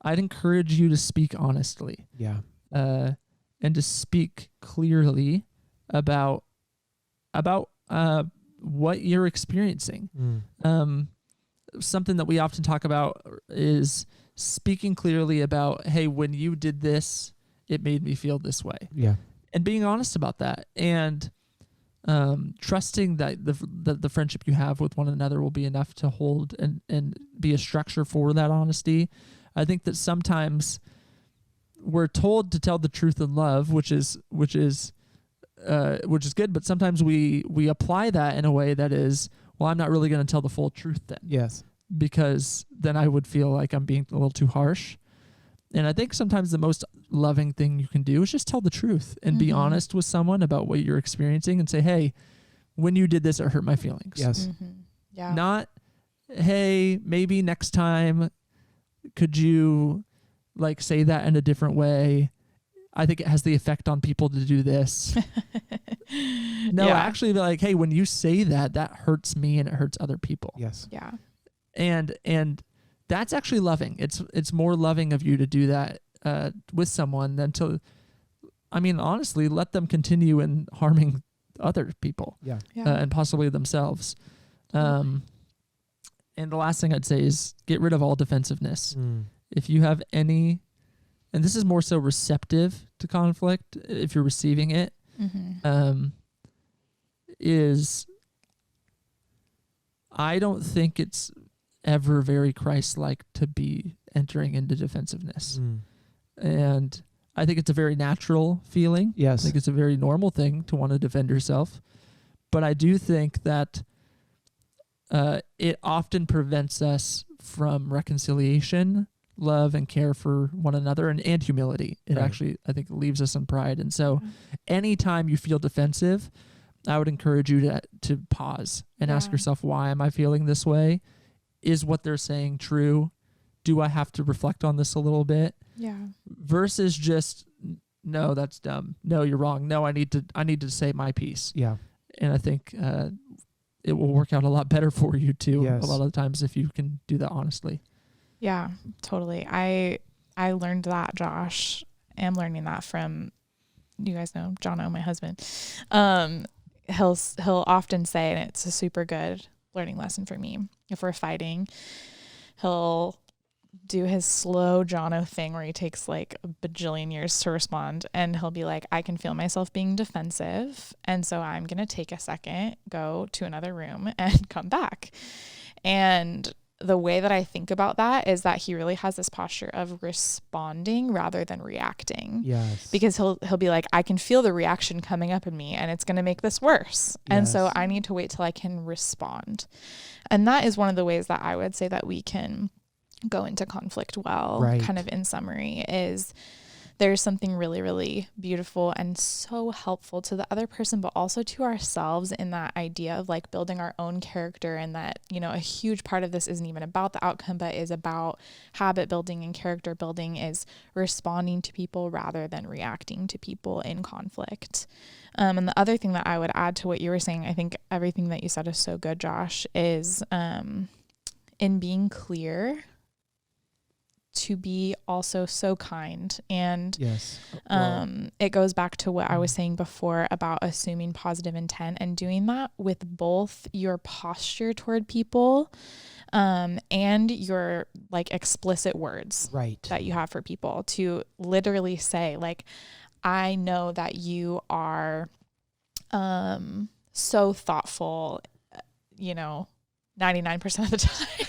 [SPEAKER 4] encourage you to speak honestly.
[SPEAKER 2] Yeah.
[SPEAKER 4] And to speak clearly about what you're experiencing. Something that we often talk about is speaking clearly about, hey, when you did this, it made me feel this way.
[SPEAKER 2] Yeah.
[SPEAKER 4] And being honest about that, and trusting that the friendship you have with one another will be enough to hold and be a structure for that honesty. I think that sometimes we're told to tell the truth in love, which is good, but sometimes we apply that in a way that is, well, I'm not really going to tell the full truth then.
[SPEAKER 2] Yes.
[SPEAKER 4] Because then I would feel like I'm being a little too harsh. And I think sometimes the most loving thing you can do is just tell the truth and be honest with someone about what you're experiencing and say, hey, when you did this, it hurt my feelings.
[SPEAKER 2] Yes.
[SPEAKER 1] Yeah.
[SPEAKER 4] Not, hey, maybe next time, could you like say that in a different way? I think it has the effect on people to do this. No, actually be like, hey, when you say that hurts me and it hurts other people.
[SPEAKER 2] Yes.
[SPEAKER 1] Yeah.
[SPEAKER 4] And that's actually loving. It's more loving of you to do that with someone than to, I mean, honestly, let them continue in harming other people.
[SPEAKER 2] Yeah.
[SPEAKER 4] And possibly themselves. And the last thing I'd say is get rid of all defensiveness. If you have any, and this is more so receptive to conflict, if you're receiving it, is I don't think it's ever very Christ-like to be entering into defensiveness. And I think it's a very natural feeling.
[SPEAKER 2] Yes.
[SPEAKER 4] I think it's a very normal thing to want to defend yourself. But I do think that it often prevents us from reconciliation, love and care for one another, and humility. It
[SPEAKER 2] Right.
[SPEAKER 4] actually, I think, leaves us in pride. And so anytime you feel defensive, I would encourage you to pause and ask yourself, why am I feeling this way? Is what they're saying true? Do I have to reflect on this a little bit?
[SPEAKER 1] Yeah.
[SPEAKER 4] Versus just, no, that's dumb. No, you're wrong. No, I need to say my piece.
[SPEAKER 2] Yeah.
[SPEAKER 4] And I think it will work out a lot better for you too.
[SPEAKER 2] Yes.
[SPEAKER 4] A lot of the times if you can do that honestly.
[SPEAKER 1] Yeah, totally. I learned that, Josh. Am learning that from, you guys know Jono, my husband. He'll often say, and it's a super good learning lesson for me, if we're fighting, he'll do his slow Jono thing where he takes like a bajillion years to respond, and he'll be like, I can feel myself being defensive, and so I'm gonna take a second, go to another room, and come back. And the way that I think about that is that he really has this posture of responding rather than reacting.
[SPEAKER 2] Yes.
[SPEAKER 1] Because he'll be like, I can feel the reaction coming up in me and it's going to make this worse. And so I need to wait till I can respond. And that is one of the ways that I would say that we can go into conflict well, kind of in summary, is there's something really, really beautiful and so helpful to the other person, but also to ourselves in that idea of like building our own character, and that, you know, a huge part of this isn't even about the outcome, but is about habit building and character building, is responding to people rather than reacting to people in conflict. And the other thing that I would add to what you were saying, I think everything that you said is so good, Josh, is in being clear, to be also so kind. And it goes back to what I was saying before about assuming positive intent, and doing that with both your posture toward people and your like explicit words that you have for people, to literally say like, I know that you are so thoughtful, 99% of the time.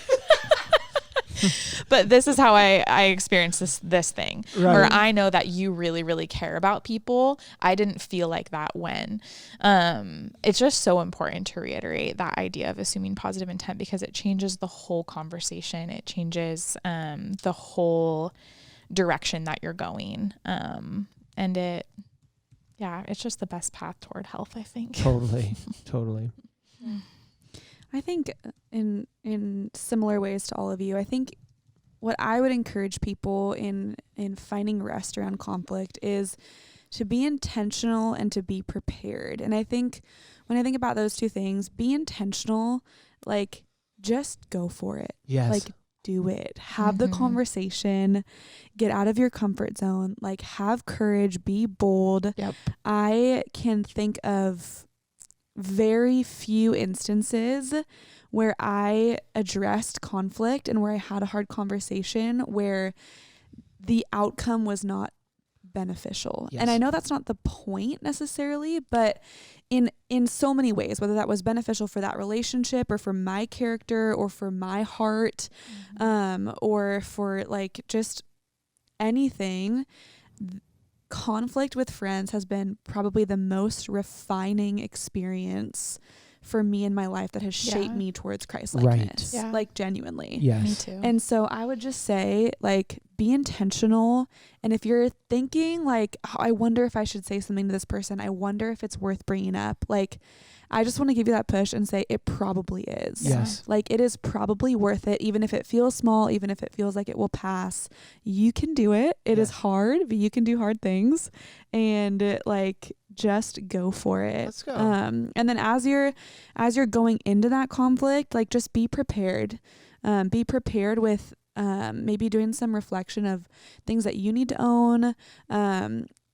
[SPEAKER 1] But this is how I experience this thing, where I know that you really, really care about people. I didn't feel like that when. It's just so important to reiterate that idea of assuming positive intent, because it changes the whole conversation. It changes the whole direction that you're going. And it's just the best path toward health, I think.
[SPEAKER 2] Totally.
[SPEAKER 3] I think in similar ways to all of you, I think what I would encourage people in finding rest around conflict is to be intentional and to be prepared. And I think when I think about those two things, be intentional, like just go for it.
[SPEAKER 2] Yes.
[SPEAKER 3] Like do it. Have the conversation, get out of your comfort zone, like have courage, be bold.
[SPEAKER 1] Yep.
[SPEAKER 3] I can think of very few instances where I addressed conflict and where I had a hard conversation where the outcome was not beneficial.
[SPEAKER 2] Yes.
[SPEAKER 3] And I know that's not the point necessarily, but in so many ways, whether that was beneficial for that relationship or for my character or for my heart, or for like just anything, conflict with friends has been probably the most refining experience for me in my life that has shaped me towards Christ-likeness.
[SPEAKER 1] Yeah.
[SPEAKER 3] Like genuinely.
[SPEAKER 2] Yes.
[SPEAKER 1] Me too.
[SPEAKER 3] And so I would just say, like, be intentional. And if you're thinking like, oh, I wonder if I should say something to this person, I wonder if it's worth bringing up, like, I just want to give you that push and say it probably is.
[SPEAKER 2] Yes.
[SPEAKER 3] Like, it is probably worth it. Even if it feels small, even if it feels like it will pass, you can do it. It is hard, but you can do hard things, and like, just go for it.
[SPEAKER 2] Let's go.
[SPEAKER 3] And then as you're going into that conflict, like, just be prepared. Be prepared with maybe doing some reflection of things that you need to own,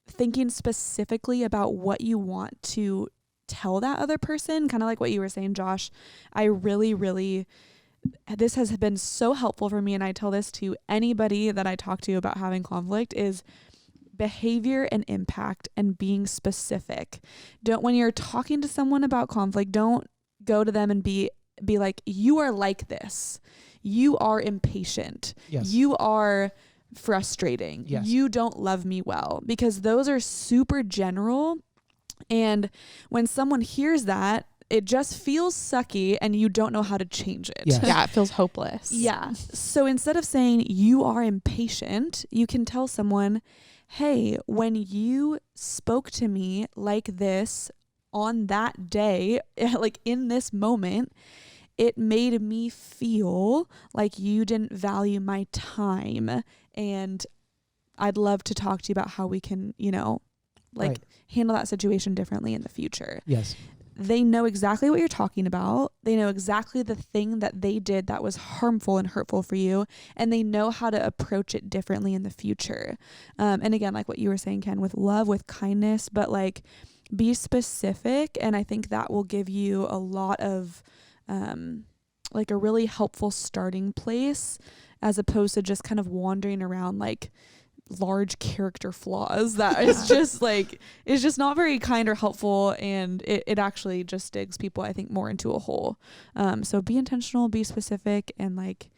[SPEAKER 3] thinking specifically about what you want to tell that other person, kind of like what you were saying, Josh. I really, this has been so helpful for me, and I tell this to anybody that I talk to about having conflict, is behavior and impact and being specific. When you're talking to someone about conflict, don't go to them and be like, you are like this. You are impatient.
[SPEAKER 2] Yes.
[SPEAKER 3] You are frustrating.
[SPEAKER 2] Yes.
[SPEAKER 3] You don't love me well, because those are super general. And when someone hears that, it just feels sucky and you don't know how to change it.
[SPEAKER 2] Yes.
[SPEAKER 1] Yeah, it feels hopeless.
[SPEAKER 3] Yeah. So instead of saying you are impatient, you can tell someone, hey, when you spoke to me like this on that day, like in this moment, it made me feel like you didn't value my time. And I'd love to talk to you about how we can,
[SPEAKER 2] Right.
[SPEAKER 3] handle that situation differently in the future.
[SPEAKER 2] Yes.
[SPEAKER 3] They know exactly what you're talking about. They know exactly the thing that they did that was harmful and hurtful for you. And they know how to approach it differently in the future. And again, like what you were saying, Ken, with love, with kindness, but like be specific. And I think that will give you a lot of like a really helpful starting place, as opposed to just kind of wandering around like large character flaws that is just like, is just not very kind or helpful, and it actually just digs people, I think, more into a hole. So be intentional, be specific, and like,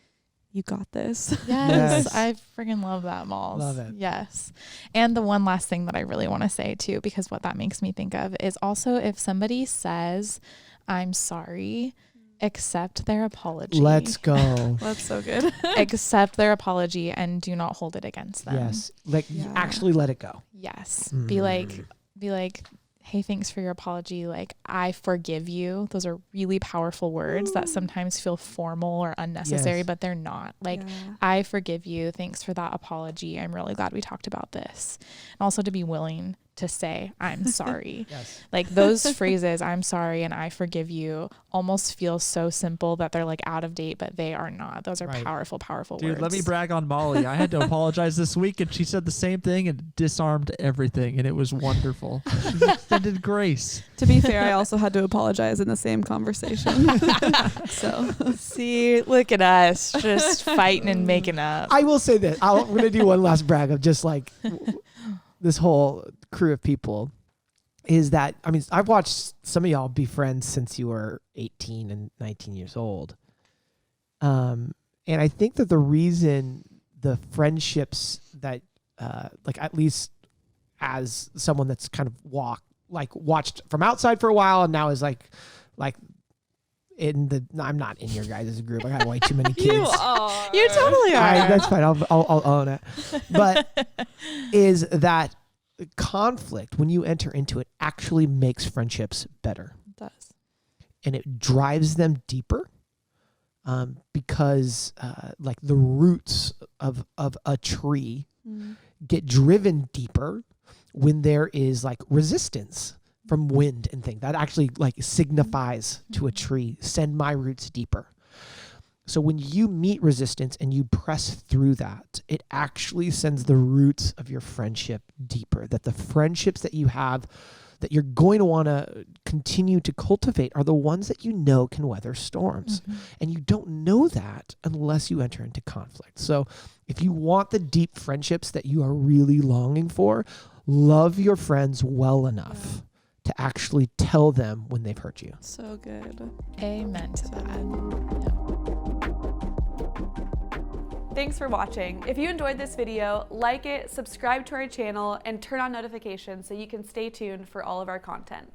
[SPEAKER 3] you got this.
[SPEAKER 1] Yes,
[SPEAKER 2] Yes.
[SPEAKER 1] I freaking love that, Malls.
[SPEAKER 2] Love it.
[SPEAKER 1] Yes. And the one last thing that I really want to say too, because what that makes me think of is also, if somebody says, I'm sorry, accept their apology.
[SPEAKER 2] Let's go.
[SPEAKER 3] That's so good.
[SPEAKER 1] Accept their apology and do not hold it against them.
[SPEAKER 2] Yes. Like
[SPEAKER 3] Yeah.
[SPEAKER 2] actually let it go.
[SPEAKER 1] Yes.
[SPEAKER 2] Mm.
[SPEAKER 1] Be like, hey, thanks for your apology. Like, I forgive you. Those are really powerful words that sometimes feel formal or unnecessary,
[SPEAKER 2] Yes.
[SPEAKER 1] but they're not. Like,
[SPEAKER 3] Yeah.
[SPEAKER 1] I forgive you. Thanks for that apology. I'm really glad we talked about this. And also to be willing to say, I'm sorry.
[SPEAKER 2] Yes.
[SPEAKER 1] Like those phrases, I'm sorry and I forgive you, almost feel so simple that they're like out of date, but they are not. Those are
[SPEAKER 2] Right.
[SPEAKER 1] powerful, powerful
[SPEAKER 4] Dude,
[SPEAKER 1] words.
[SPEAKER 4] let me brag on Molly. I had to apologize this week, and she said the same thing and disarmed everything, and it was wonderful. She extended grace.
[SPEAKER 3] To be fair, I also had to apologize in the same conversation. So
[SPEAKER 1] See, look at us just fighting and making up.
[SPEAKER 2] I will say this. I'm going to do one last brag of just like this whole crew of people is that, I mean, I've watched some of y'all be friends since you were 18 and 19 years old. And I think that the reason the friendships that, like at least as someone that's kind of watched from outside for a while and now is like I'm not in your guys' group. I got way too many kids.
[SPEAKER 1] You are. You totally are.
[SPEAKER 2] That's fine. I'll own it. But is that conflict, when you enter into it, actually makes friendships better.
[SPEAKER 1] It does.
[SPEAKER 2] And it drives them deeper because like the roots of a tree get driven deeper when there is like resistance from wind and things. That actually like signifies to a tree, send my roots deeper. So when you meet resistance and you press through that, it actually sends the roots of your friendship deeper. That the friendships that you have that you're going to want to continue to cultivate are the ones that you know can weather storms. And you don't know that unless you enter into conflict. So if you want the deep friendships that you are really longing for, love your friends well enough to actually tell them when they've hurt you.
[SPEAKER 3] so good.
[SPEAKER 1] Amen to that.
[SPEAKER 5] Thanks for watching. If you enjoyed this video, like it, subscribe to our channel, and turn on notifications so you can stay tuned for all of our content.